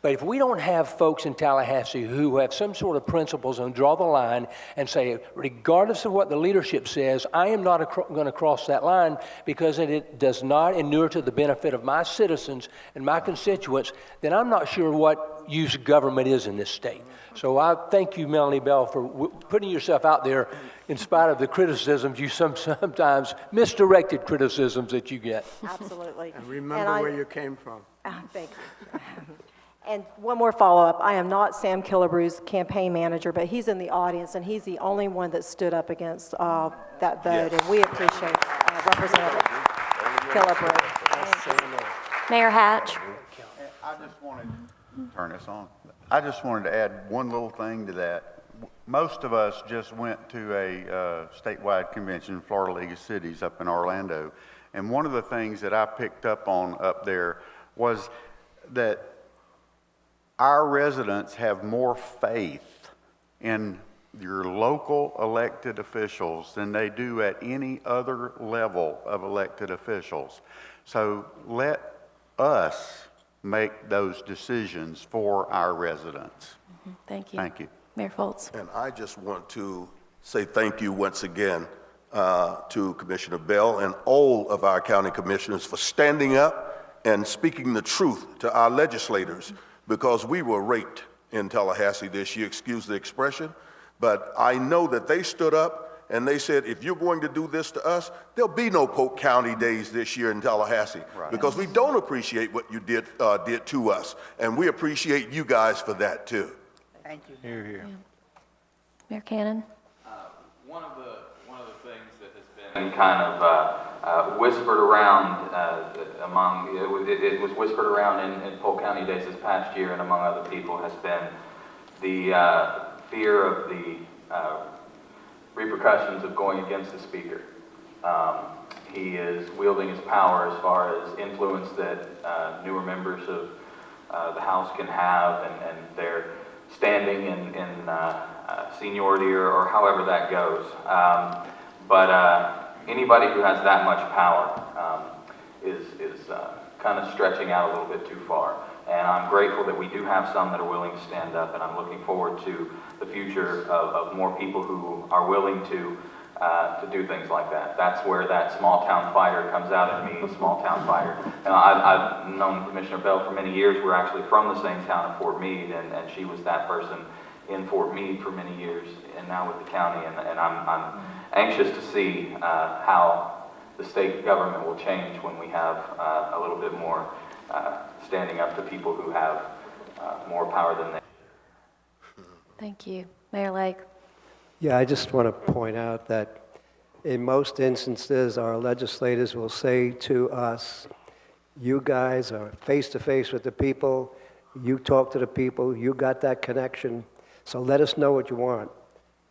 But if we don't have folks in Tallahassee who have some sort of principles and draw the line and say, regardless of what the leadership says, I am not going to cross that line because it does not inure to the benefit of my citizens and my constituents, then I'm not sure what use government is in this state. So I thank you, Melanie Bell, for putting yourself out there in spite of the criticisms, you sometimes misdirected criticisms that you get. Absolutely. And remember where you came from. Thank you. And one more follow-up. I am not Sam Killebrew's campaign manager, but he's in the audience, and he's the only one that stood up against that vote, and we appreciate Representative Killebrew. Mayor Hatch. I just wanted to turn this on. I just wanted to add one little thing to that. Most of us just went to a statewide convention, Florida League of Cities, up in Orlando, and one of the things that I picked up on up there was that our residents have more faith in your local elected officials than they do at any other level of elected officials. So let us make those decisions for our residents. Thank you. Thank you. Mayor Foltz. And I just want to say thank you once again to Commissioner Bell and all of our county commissioners for standing up and speaking the truth to our legislators, because we were raped in Tallahassee this year, excuse the expression, but I know that they stood up and they said, if you're going to do this to us, there'll be no Polk County days this year in Tallahassee, because we don't appreciate what you did to us, and we appreciate you guys for that too. Thank you. Here, here. Yeah. Mayor Cannon. One of the things that has been kind of whispered around it was whispered around in Polk County days this past year, and among other people, has been the fear of the repercussions of going against the speaker. He is wielding his power as far as influence that newer members of the House can have, and their standing in seniority or however that goes. But anybody who has that much power is kind of stretching out a little bit too far. And I'm grateful that we do have some that are willing to stand up, and I'm looking forward to the future of more people who are willing to do things like that. That's where that small town fighter comes out in me, small town fighter. And I've known Commissioner Bell for many years. We're actually from the same town of Fort Meade, and she was that person in Fort Meade for many years, and now with the county. And I'm anxious to see how the state government will change when we have a little bit more standing up to people who have more power than they. Thank you. Mayor Lake. Yeah, I just want to point out that in most instances, our legislators will say to us, you guys are face-to-face with the people, you talk to the people, you got that connection, so let us know what you want.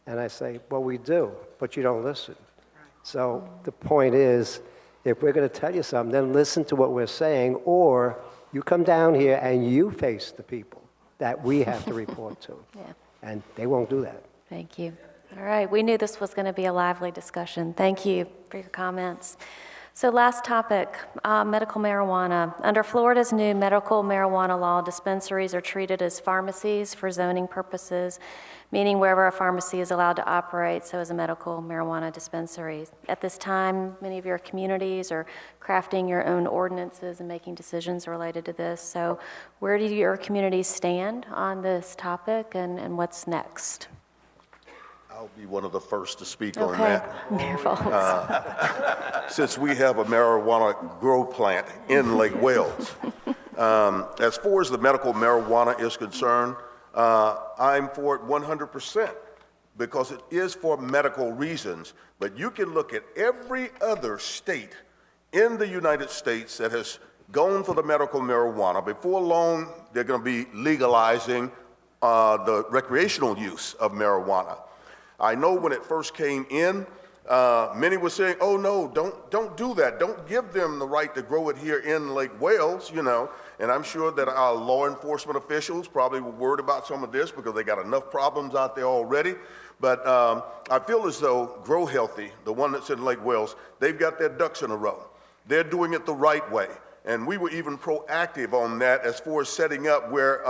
And I say, well, we do, but you don't listen. So the point is, if we're going to tell you something, then listen to what we're saying, or you come down here and you face the people that we have to report to. Yeah. And they won't do that. Thank you. All right, we knew this was going to be a lively discussion. Thank you for your comments. So last topic, medical marijuana. Under Florida's new medical marijuana law, dispensaries are treated as pharmacies for zoning purposes, meaning wherever a pharmacy is allowed to operate, so is a medical marijuana dispensary. At this time, many of your communities are crafting your own ordinances and making decisions related to this. So where do your communities stand on this topic, and what's next? I'll be one of the first to speak on that. Mayor Foles. Since we have a marijuana grow plant in Lake Wales. As far as the medical marijuana is concerned, I'm for it 100% because it is for medical reasons. But you can look at every other state in the United States that has gone for the medical marijuana. Before long, they're going to be legalizing the recreational use of marijuana. I know when it first came in, many were saying, oh no, don't do that. Don't give them the right to grow it here in Lake Wales, you know. And I'm sure that our law enforcement officials probably were worried about some of this because they got enough problems out there already. But I feel as though Grow Healthy, the one that's in Lake Wales, they've got their ducks in a row. They're doing it the right way. And we were even proactive on that as far as setting up where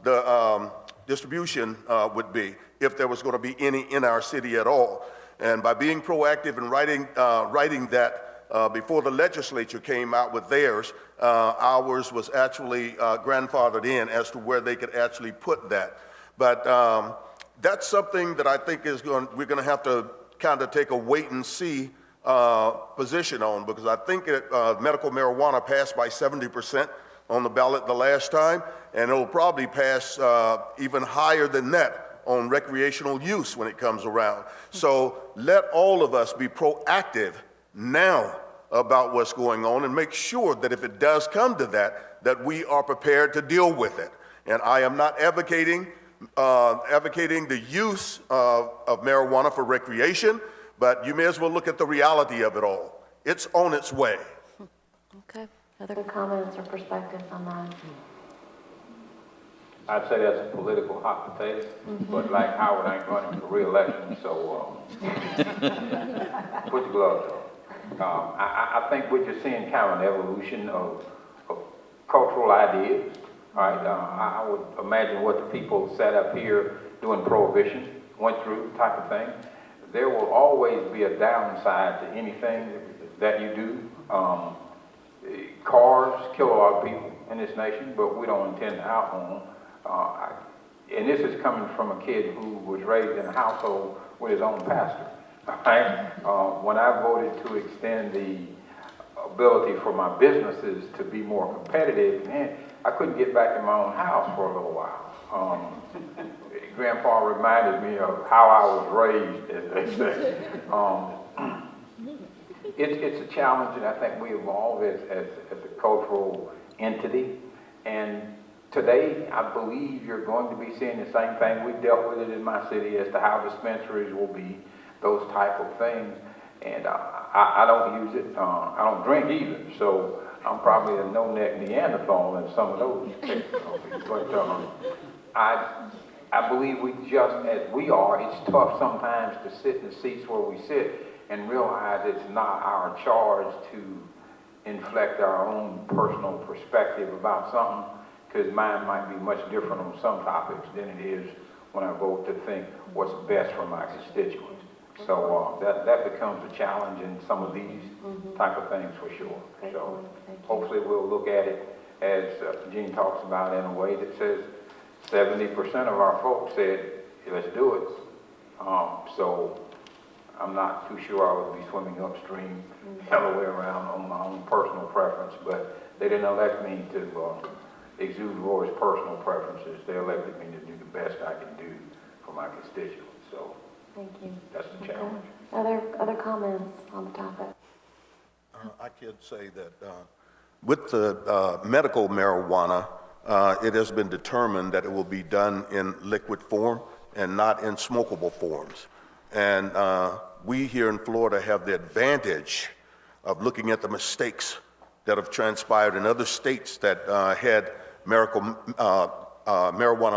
the distribution would be, if there was going to be any in our city at all. And by being proactive and writing that before the legislature came out with theirs, ours was actually grandfathered in as to where they could actually put that. But that's something that I think we're going to have to kind of take a wait and see position on, because I think medical marijuana passed by 70% on the ballot the last time, and it'll probably pass even higher than that on recreational use when it comes around. So let all of us be proactive now about what's going on and make sure that if it does come to that, that we are prepared to deal with it. And I am not advocating the use of marijuana for recreation, but you may as well look at the reality of it all. It's on its way. Okay. Other comments or perspectives on that? I'd say that's a political hot potato, but like Howard ain't running for re-election, so put the gloves on. I think we're just seeing kind of an evolution of cultural ideas. All right, I would imagine what the people sat up here doing prohibition went through, type of thing. There will always be a downside to anything that you do. Cars kill a lot of people in this nation, but we don't intend to outrun them. And this is coming from a kid who was raised in a household with his own pastor. Right? When I voted to extend the ability for my businesses to be more competitive, man, I couldn't get back in my own house for a little while. Grandpa reminded me of how I was raised, as they say. It's a challenge, and I think we evolve as a cultural entity. And today, I believe you're going to be seeing the same thing. We've dealt with it in my city as to how dispensaries will be, those type of things. And I don't use it. I don't drink either. So I'm probably a no-neck Neanderthal in some of those cases. But I believe we just, as we are, it's tough sometimes to sit in the seats where we sit and realize it's not our charge to inflect our own personal perspective about something, because mine might be much different on some topics than it is when I vote to think what's best for my constituents. So that becomes a challenge in some of these type of things for sure. So hopefully we'll look at it as Gene talks about in a way that says 70% of our folks said, hey, let's do it. So I'm not too sure I would be swimming upstream all the way around on my own personal preference, but They didn't elect me to exude Roy's personal preferences. They elected me to do the best I can do for my constituents. So Thank you. that's the challenge. Other comments on the topic? I can say that with the medical marijuana, it has been determined that it will be done in liquid form and not in smokable forms. And we here in Florida have the advantage of looking at the mistakes that have transpired in other states that had marijuana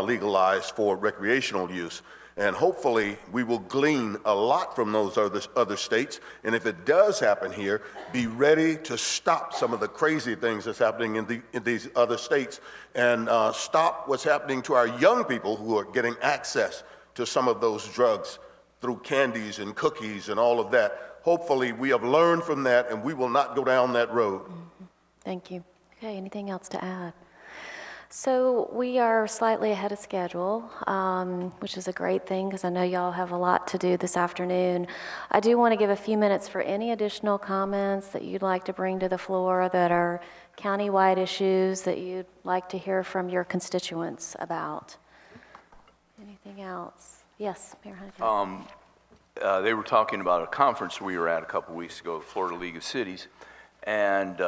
legalized for recreational use. And hopefully we will glean a lot from those other states. And if it does happen here, be ready to stop some of the crazy things that's happening in these other states and stop what's happening to our young people who are getting access to some of those drugs through candies and cookies and all of that. Hopefully we have learned from that and we will not go down that road. Mm-hmm. Thank you. Okay, anything else to add? So we are slightly ahead of schedule, which is a great thing because I know y'all have a lot to do this afternoon. I do want to give a few minutes for any additional comments that you'd like to bring to the floor that are county-wide issues that you'd like to hear from your constituents about. Anything else? Yes, Mayor Honeycutt. They were talking about a conference we were at a couple weeks ago, the Florida League of Cities, and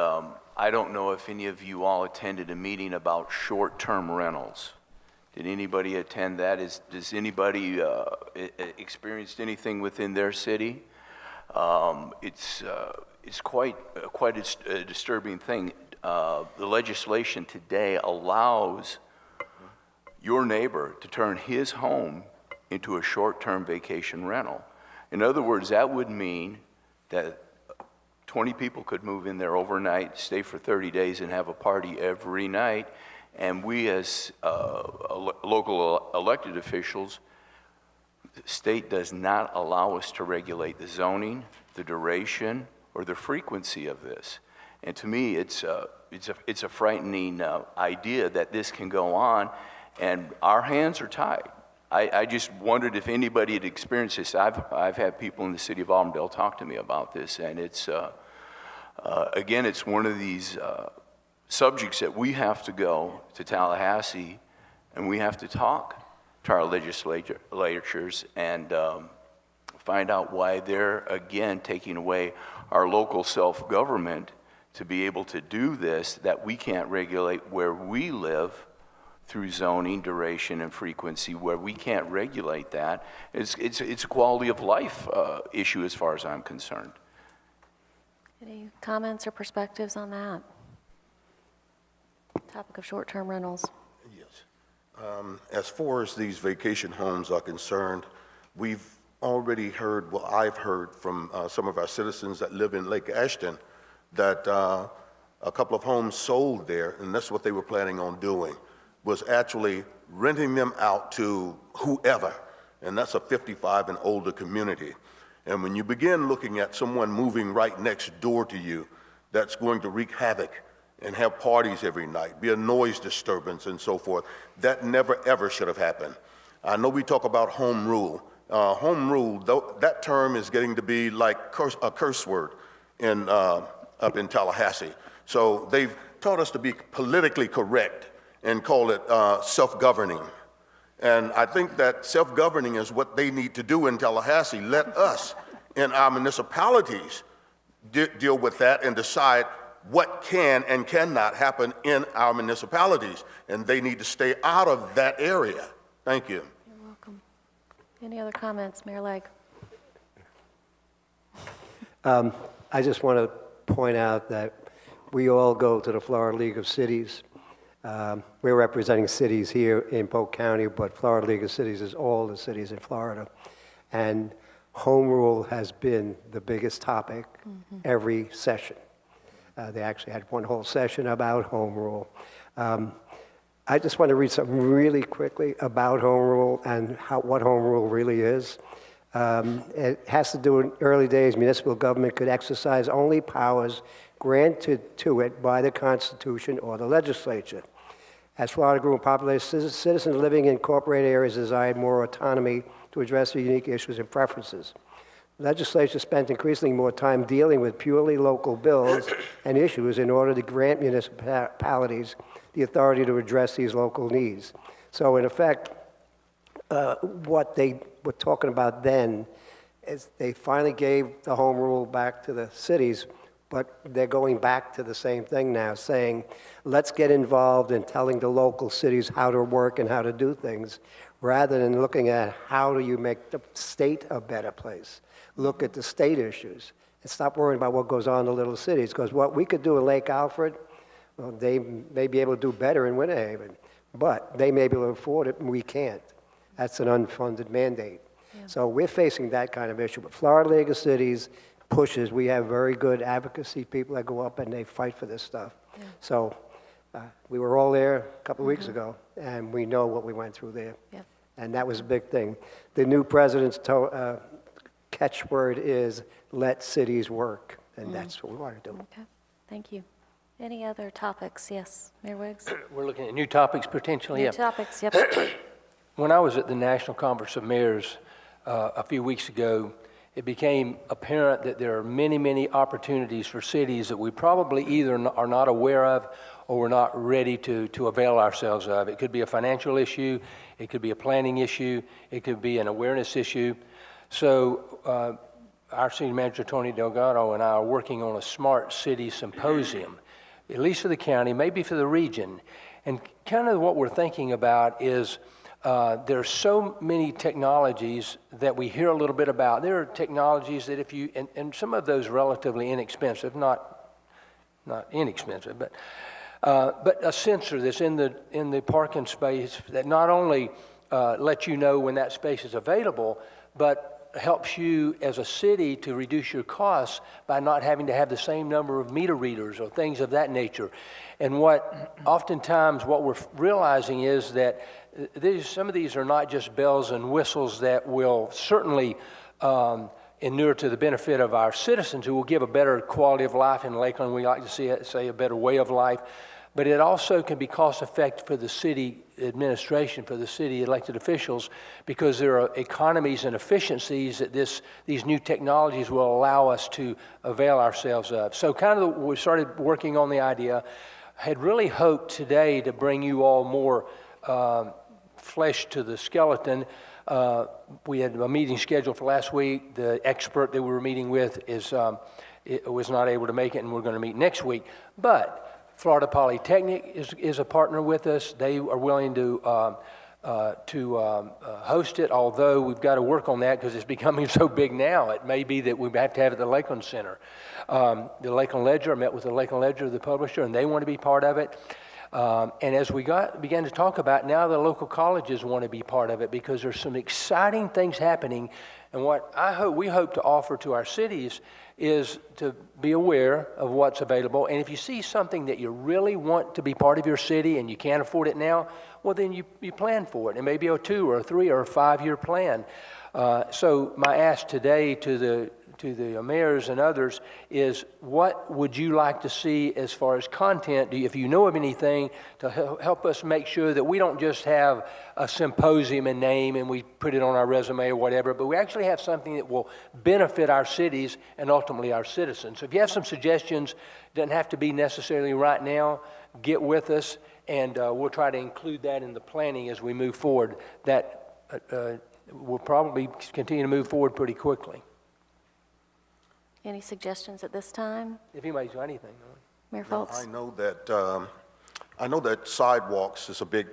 I don't know if any of you all attended a meeting about short-term rentals. Did anybody attend that? Does anybody experienced anything within their city? It's quite a disturbing thing. The legislation today allows your neighbor to turn his home into a short-term vacation rental. In other words, that would mean that 20 people could move in there overnight, stay for 30 days, and have a party every night. And we as local elected officials, the state does not allow us to regulate the zoning, the duration, or the frequency of this. And to me, it's a frightening idea that this can go on, and our hands are tied. I just wondered if anybody had experienced this. I've had people in the city of Auburndale talk to me about this, and it's, again, it's one of these subjects that we have to go to Tallahassee, and we have to talk to our legislatures and find out why they're, again, taking away our local self-government to be able to do this, that we can't regulate where we live through zoning, duration, and frequency, where we can't regulate that. It's a quality of life issue as far as I'm concerned. Any comments or perspectives on that? Topic of short-term rentals. Yes. As far as these vacation homes are concerned, we've already heard, well, I've heard from some of our citizens that live in Lake Ashton that a couple of homes sold there, and that's what they were planning on doing, was actually renting them out to whoever, and that's a 55 and older community. And when you begin looking at someone moving right next door to you, that's going to wreak havoc and have parties every night, be a noise disturbance and so forth, that never ever should have happened. I know we talk about home rule. Home rule, that term is getting to be like a curse word up in Tallahassee. So they've taught us to be politically correct and call it self-governing. And I think that self-governing is what they need to do in Tallahassee. Let us in our municipalities deal with that and decide what can and cannot happen in our municipalities. And they need to stay out of that area. Thank you. You're welcome. Any other comments, Mayor Legg? I just want to point out that we all go to the Florida League of Cities. We're representing cities here in Polk County, but Florida League of Cities is all the cities in Florida. And home rule has been the biggest topic every session. They actually had one whole session about home rule. I just want to read something really quickly about home rule and what home rule really is. It has to do in early days, municipal government could exercise only powers granted to it by the Constitution or the legislature. As Florida grew in population, citizens living in incorporated areas desired more autonomy to address their unique issues and preferences. legislature spent increasingly more time dealing with purely local bills and issues in order to grant municipalities the authority to address these local needs. So in effect, what they were talking about then is they finally gave the home rule back to the cities, but they're going back to the same thing now, saying, let's get involved in telling the local cities how to work and how to do things, rather than looking at how do you make the state a better place. Look at the state issues and stop worrying about what goes on in the little cities, because what we could do in Lake Alfred, well, they may be able to do better in Winter Haven, but they may be able to afford it and we can't. That's an unfunded mandate. Yeah. So we're facing that kind of issue. But Florida League of Cities pushes. We have very good advocacy people that go up and they fight for this stuff. Yeah. So we were all there a couple of weeks ago, and we know what we went through there. Yeah. And that was a big thing. The new president's catchword is, let cities work, and that's what we want to do. Okay, thank you. Any other topics? Yes, Mayor Wiggs? We're looking at new topics potentially. New topics, yep. When I was at the National Conference of Mayors a few weeks ago, it became apparent that there are many, many opportunities for cities that we probably either are not aware of or we're not ready to avail ourselves of. It could be a financial issue, it could be a planning issue, it could be an awareness issue. So our City Manager, Tony Delgado, and I are working on a Smart City Symposium, at least for the county, maybe for the region. And kind of what we're thinking about is there are so many technologies that we hear a little bit about. There are technologies that if you, and some of those relatively inexpensive, not inexpensive, but a sensor that's in the parking space that not only lets you know when that space is available, but helps you as a city to reduce your costs by not having to have the same number of meter readers or things of that nature. And oftentimes what we're realizing is that some of these are not just bells and whistles that will certainly inure to the benefit of our citizens, who will give a better quality of life in Lakeland. We like to say a better way of life. But it also can be cost-effective for the city administration, for the city elected officials, because there are economies and efficiencies that these new technologies will allow us to avail ourselves of. So we started working on the idea. Had really hoped today to bring you all more flesh to the skeleton. We had a meeting scheduled for last week. The expert that we were meeting with was not able to make it, and we're going to meet next week. But Florida Polytechnic is a partner with us. They are willing to host it, although we've got to work on that because it's becoming so big now. It may be that we have to have it at the Lakeland Center. The Lakeland Ledger, I met with the Lakeland Ledger, the publisher, and they want to be part of it. And as we began to talk about, now the local colleges want to be part of it because there's some exciting things happening. And what we hope to offer to our cities is to be aware of what's available. And if you see something that you really want to be part of your city and you can't afford it now, well, then you plan for it. It may be a 2 or a 3 or a 5-year plan. So my ask today to the mayors and others is, what would you like to see as far as content? If you know of anything to help us make sure that we don't just have a symposium in name and we put it on our resume or whatever, but we actually have something that will benefit our cities and ultimately our citizens. So if you have some suggestions, it doesn't have to be necessarily right now, get with us and we'll try to include that in the planning as we move forward. That will probably continue to move forward pretty quickly. Any suggestions at this time? If anybody's got anything. Mayor Foltz? I know that sidewalks is a big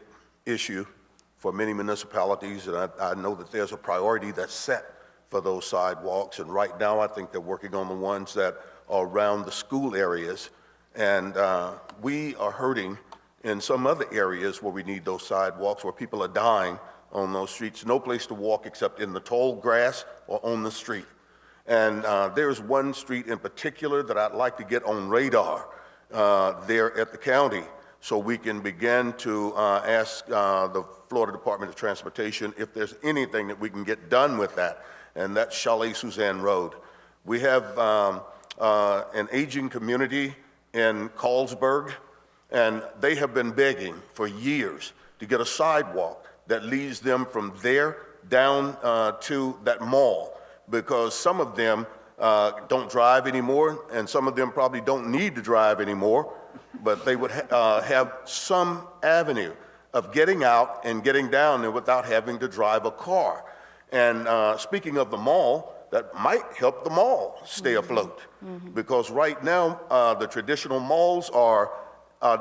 issue for many municipalities, and I know that there's a priority that's set for those sidewalks. And right now, I think they're working on the ones that are around the school areas. And we are hurting in some other areas where we need those sidewalks, where people are dying on those streets. No place to walk except in the tall grass or on the street. And there's one street in particular that I'd like to get on radar there at the county, so we can begin to ask the Florida Department of Transportation if there's anything that we can get done with that, and that's Chalet Suzanne Road. We have an aging community in Carlsberg, and they have been begging for years to get a sidewalk that leads them from there down to that mall, because some of them don't drive anymore, and some of them probably don't need to drive anymore, but they would have some avenue of getting out and getting down there without having to drive a car. And speaking of the mall, that might help the mall stay afloat, because right now the traditional malls are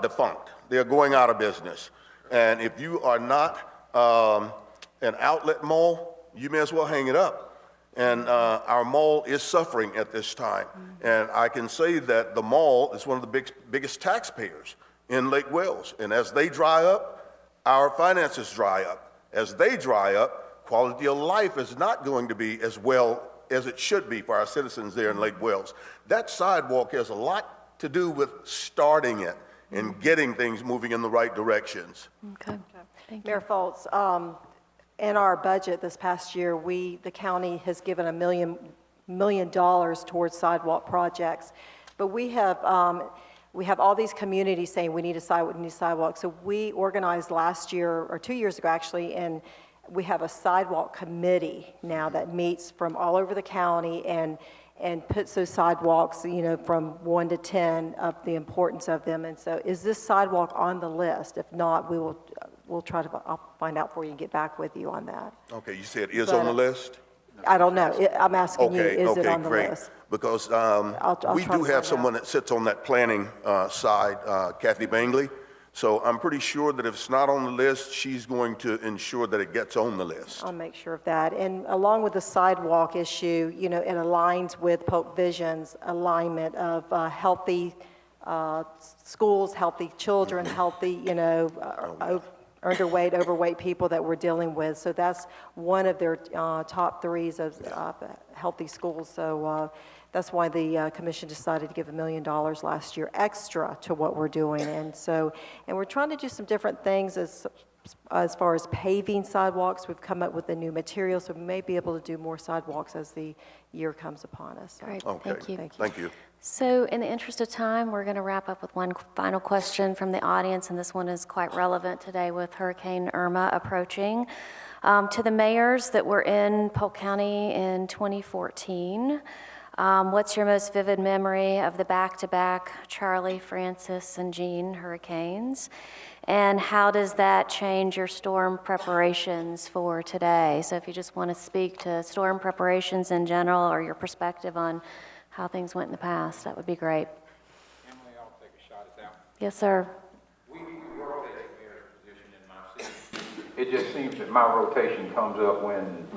defunct. They're going out of business. And if you are not an outlet mall, you may as well hang it up. And our mall is suffering at this time. And I can say that the mall is one of the biggest taxpayers in Lake Wales. And as they dry up, our finances dry up. As they dry up, quality of life is not going to be as well as it should be for our citizens there in Lake Wales. That sidewalk has a lot to do with starting it and getting things moving in the right directions. Okay. Thank you. Mayor Foltz, in our budget this past year, the county has given $1 million towards sidewalk projects, but we have all these communities saying we need a sidewalk. So we organized last year, or 2 years ago actually, and we have a sidewalk committee now that meets from all over the county and puts those sidewalks, from 1 to 10 of the importance of them. And so is this sidewalk on the list? If not, we'll try to, I'll find out for you and get back with you on that. Okay, you said is on the list? I don't know. I'm asking you, is it on the great. list? Because I'll we try do to have find someone that sits on that planning side, Kathy Bangley. So I'm pretty sure that if it's not on the list, she's going to ensure that it gets on the list. I'll make sure of that. And along with the sidewalk issue, it aligns with Polk Vision's alignment of healthy schools, healthy children, healthy, underweight, overweight people that we're dealing with. So that's one of their top threes of healthy schools. So that's why the commission decided to give $1 million last year extra to what we're doing. And we're trying to do some different things as far as paving sidewalks. We've come up with a new material, so we may be able to do more sidewalks as the year comes upon us. Great. Okay. Thank you. Thank you. So in the interest of time, we're going to wrap up with one final question from the audience, and this one is quite relevant today with Hurricane Irma approaching. To the mayors that were in Polk County in 2014, what's your most vivid memory of the back-to-back Charlie, Francis, and Jean hurricanes? And how does that change your storm preparations for today? So if you just want to speak to storm preparations in general or your perspective on how things went in the past, that would be great. Emily, I'll take a shot at that one. Yes, sir. We rotate mayor's position in my city. It just seems that my rotation comes up when,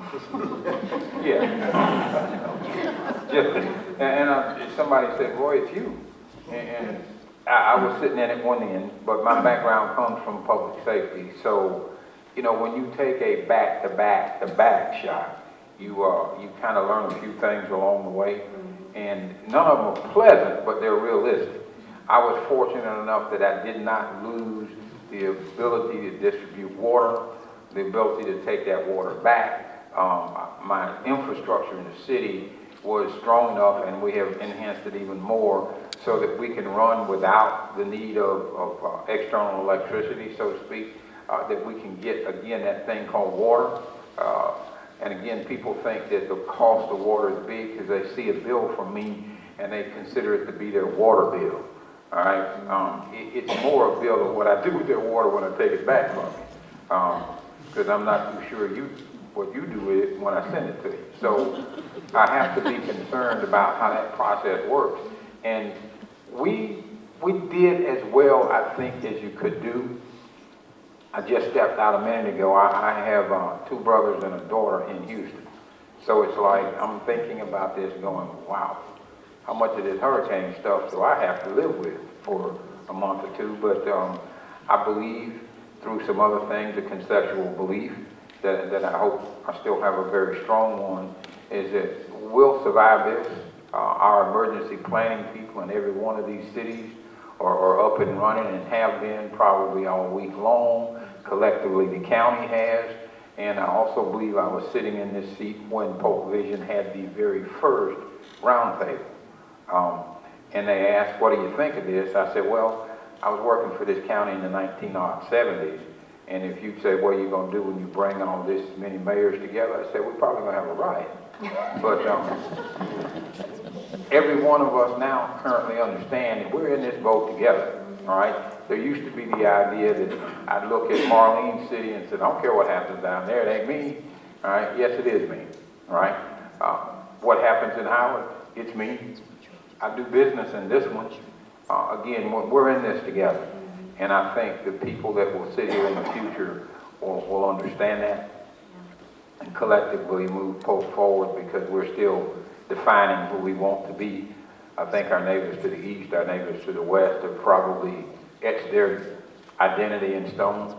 somebody said, Roy, it's you. And I was sitting in at one end, but my background comes from public safety. So, when you take a back-to-back shot, you kind of learn a few things along the way. And none of them are pleasant, but they're realistic. I was fortunate enough that I did not lose the ability to distribute water, the ability to take that water back. My infrastructure in the city was strong enough, and we have enhanced it even more so that we can run without the need of external electricity, so to speak, that we can get, again, that thing called water. And again, people think that the cost of water is big because they see a bill from me and they consider it to be their water bill. All right, it's more a bill of what I do with their water when I take it back from you, because I'm not too sure what you do with it when I send it to you. So I have to be concerned about how that process works. And we did as well, I think, as you could do. I just stepped out a minute ago. I have 2 brothers and a daughter in Houston. So it's like I'm thinking about this going, wow, how much of this hurricane stuff do I have to live with for a month or 2? But I believe through some other things, a conceptual belief that I hope I still have a very strong one, is that we'll survive this. Our emergency planning people in every one of these cities are up and running and have been probably all week long. Collectively, the county has. And I also believe I was sitting in this seat when Polk Vision had the very first roundtable. And they asked, what do you think of this? I said, well, I was working for this county in the 1970s, And if you say, what are you gonna do when you bring all this many mayors together? I said, we're probably gonna have a riot. But every one of us now currently understand that we're in this boat together, all right? There used to be the idea that I'd look at Marlene City and say, I don't care what happens down there, it ain't me, all right? Yes, it is me, all right? What happens in Howard, it's me. I do business in this one. Again, we're in this together. And I think the people that will sit here in the future will understand that and collectively move Polk forward, because we're still defining who we want to be. I think our neighbors to the east, our neighbors to the west have probably etched their identity in stone.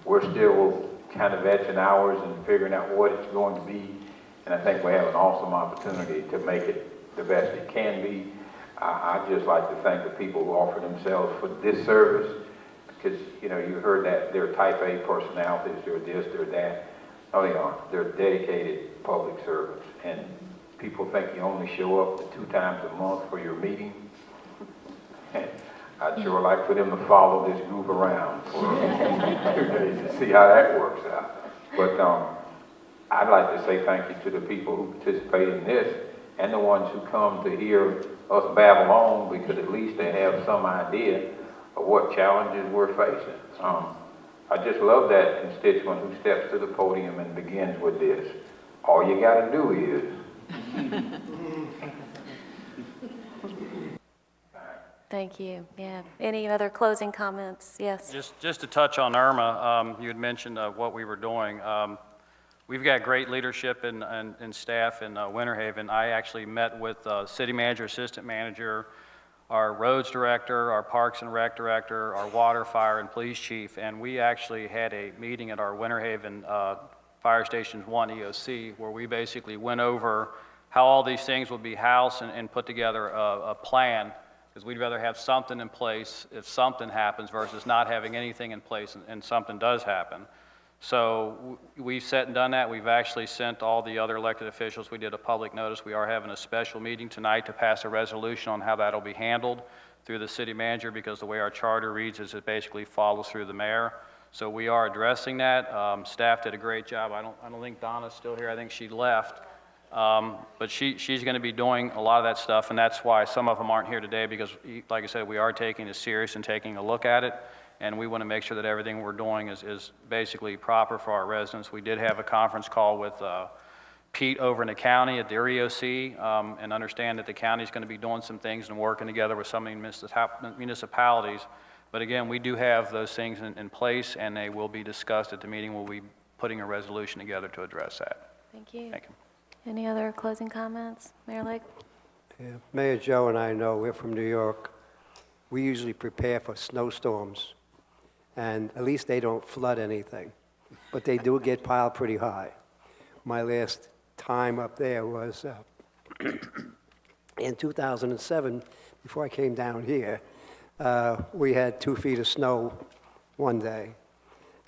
We're still kind of etching ours and figuring out what it's going to be. And I think we have an awesome opportunity to make it the best it can be. I'd just like to thank the people who offer themselves for this service, because, you know, you heard that they're type A personalities, they're this, they're that. No, they aren't. They're dedicated public servants. And people think you only show up 2 times a month for your meeting. And I'd sure like for them to follow this group around for 2 days to see how that works out. But I'd like to say thank you to the people who participate in this and the ones who come to hear us babble on, because at least they have some idea of what challenges we're facing. I just love that constituent who steps to the podium and begins with this. All you gotta do is. Thank you. Yeah. Any other closing comments? Yes. Just to touch on Irma, you had mentioned what we were doing. We've got great leadership and staff in Winter Haven. I actually met with city manager, assistant manager, our roads director, our parks and rec director, our water, fire, and police chief, and we actually had a meeting at our Winter Haven Fire Stations 1 EOC, where we basically went over how all these things would be housed and put together a plan, because we'd rather have something in place if something happens versus not having anything in place and something does happen. So we've sat and done that. We've actually sent all the other elected officials. We did a public notice. We are having a special meeting tonight to pass a resolution on how that'll be handled through the city manager, because the way our charter reads is it basically follows through the mayor. So we are addressing that. Staff did a great job. I don't think Donna's still here. I think she left. But she's going to be doing a lot of that stuff, and that's why some of them aren't here today, because, like I said, we are taking it serious and taking a look at it. And we want to make sure that everything we're doing is basically proper for our residents. We did have a conference call with Pete over in the county at their EOC, and understand that the county's going to be doing some things and working together with some of the municipalities. But again, we do have those things in place, and they will be discussed at the meeting. We'll be putting a resolution together to address that. Thank you. Thank you. Any other closing comments? Mayor Lake? Yeah, Mayor Joe and I know, we're from New York. We usually prepare for snowstorms, and at least they don't flood anything, but they do get piled pretty high. My last time up there was in 2007, before I came down here. We had 2 feet of snow one day,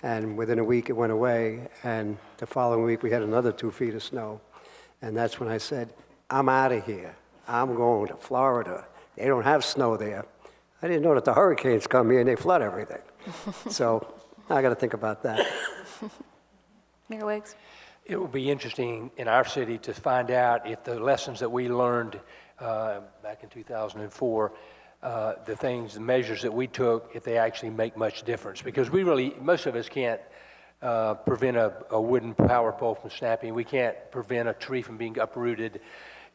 and within a week it went away, and the following week we had another 2 feet of snow. And that's when I said, I'm out of here. I'm going to Florida. They don't have snow there. I didn't know that the hurricanes come here and they flood everything. So I got to think about that. Mayor Wiggs? It will be interesting in our city to find out if the lessons that we learned back in 2004, the measures that we took, if they actually make much difference. Because most of us can't prevent a wooden power pole from snapping. We can't prevent a tree from being uprooted,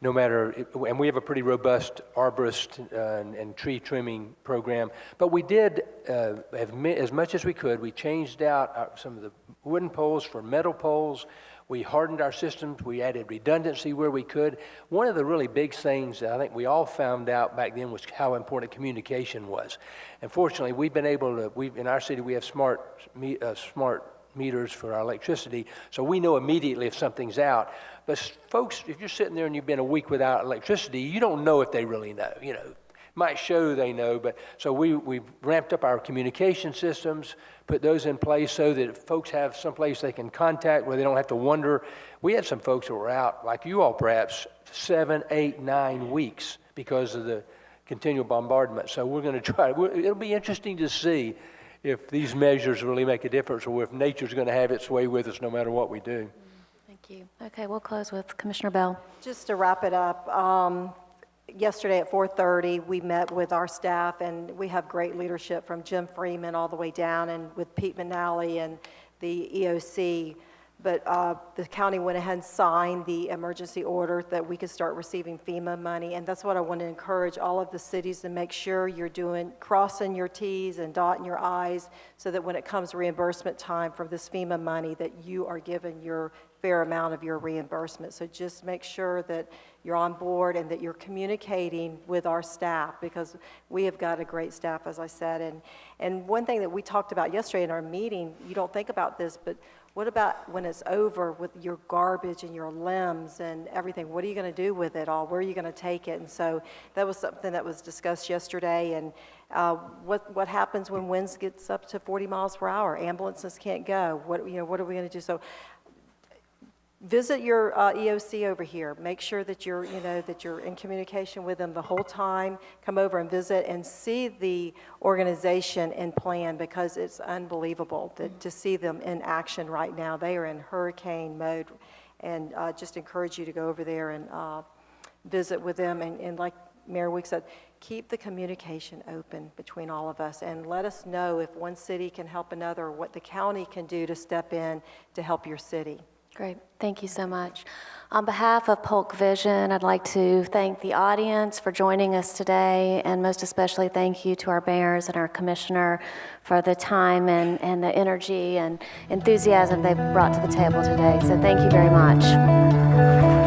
and we have a pretty robust arborist and tree trimming program. But we did, as much as we could, we changed out some of the wooden poles for metal poles. We hardened our systems. We added redundancy where we could. One of the really big things that I think we all found out back then was how important communication was. And fortunately, we've been able to, in our city, we have smart meters for our electricity, so we know immediately if something's out. But folks, if you're sitting there and you've been a week without electricity, you don't know if they really know. You know, might show they know, but so we've ramped up our communication systems, put those in place so that folks have someplace they can contact where they don't have to wonder. We had some folks that were out, like you all perhaps, 7, 8, 9 weeks because of the continual bombardment. So we're going to try. It'll be interesting to see if these measures really make a difference, or if nature's going to have its way with us no matter what we do. Thank you. Okay, we'll close with Commissioner Bell. Just to wrap it up, yesterday at 4:30, we met with our staff, and we have great leadership from Jim Freeman all the way down, and with Pete Manali and the EOC. But the county went ahead and signed the emergency order that we could start receiving FEMA money, and that's what I want to encourage all of the cities to make sure you're crossing your T's and dotting your I's, so that when it comes reimbursement time for this FEMA money, that you are given your fair amount of your reimbursement. So just make sure that you're on board and that you're communicating with our staff, because we have got a great staff, as I said. And one thing that we talked about yesterday in our meeting, you don't think about this, but what about when it's over with your garbage and your limbs and everything? What are you going to do with it all? Where are you going to take it? And so that was something that was discussed yesterday. And what happens when winds gets up to 40 miles per hour? Ambulances can't go. What are we going to do? So visit your EOC over here. Make sure that you're in communication with them the whole time. Come over and visit and see the organization and plan, because it's unbelievable to see them in action right now. They are in hurricane mode, and just encourage you to go over there and visit with them. And like Mayor Weeks said, keep the communication open between all of us, and let us know if one city can help another, or what the county can do to step in to help your city. Great. Thank you so much. On behalf of Polk Vision, I'd like to thank the audience for joining us today, and most especially thank you to our mayors and our commissioner for the time and the energy and enthusiasm they brought to the table today. So thank you very much.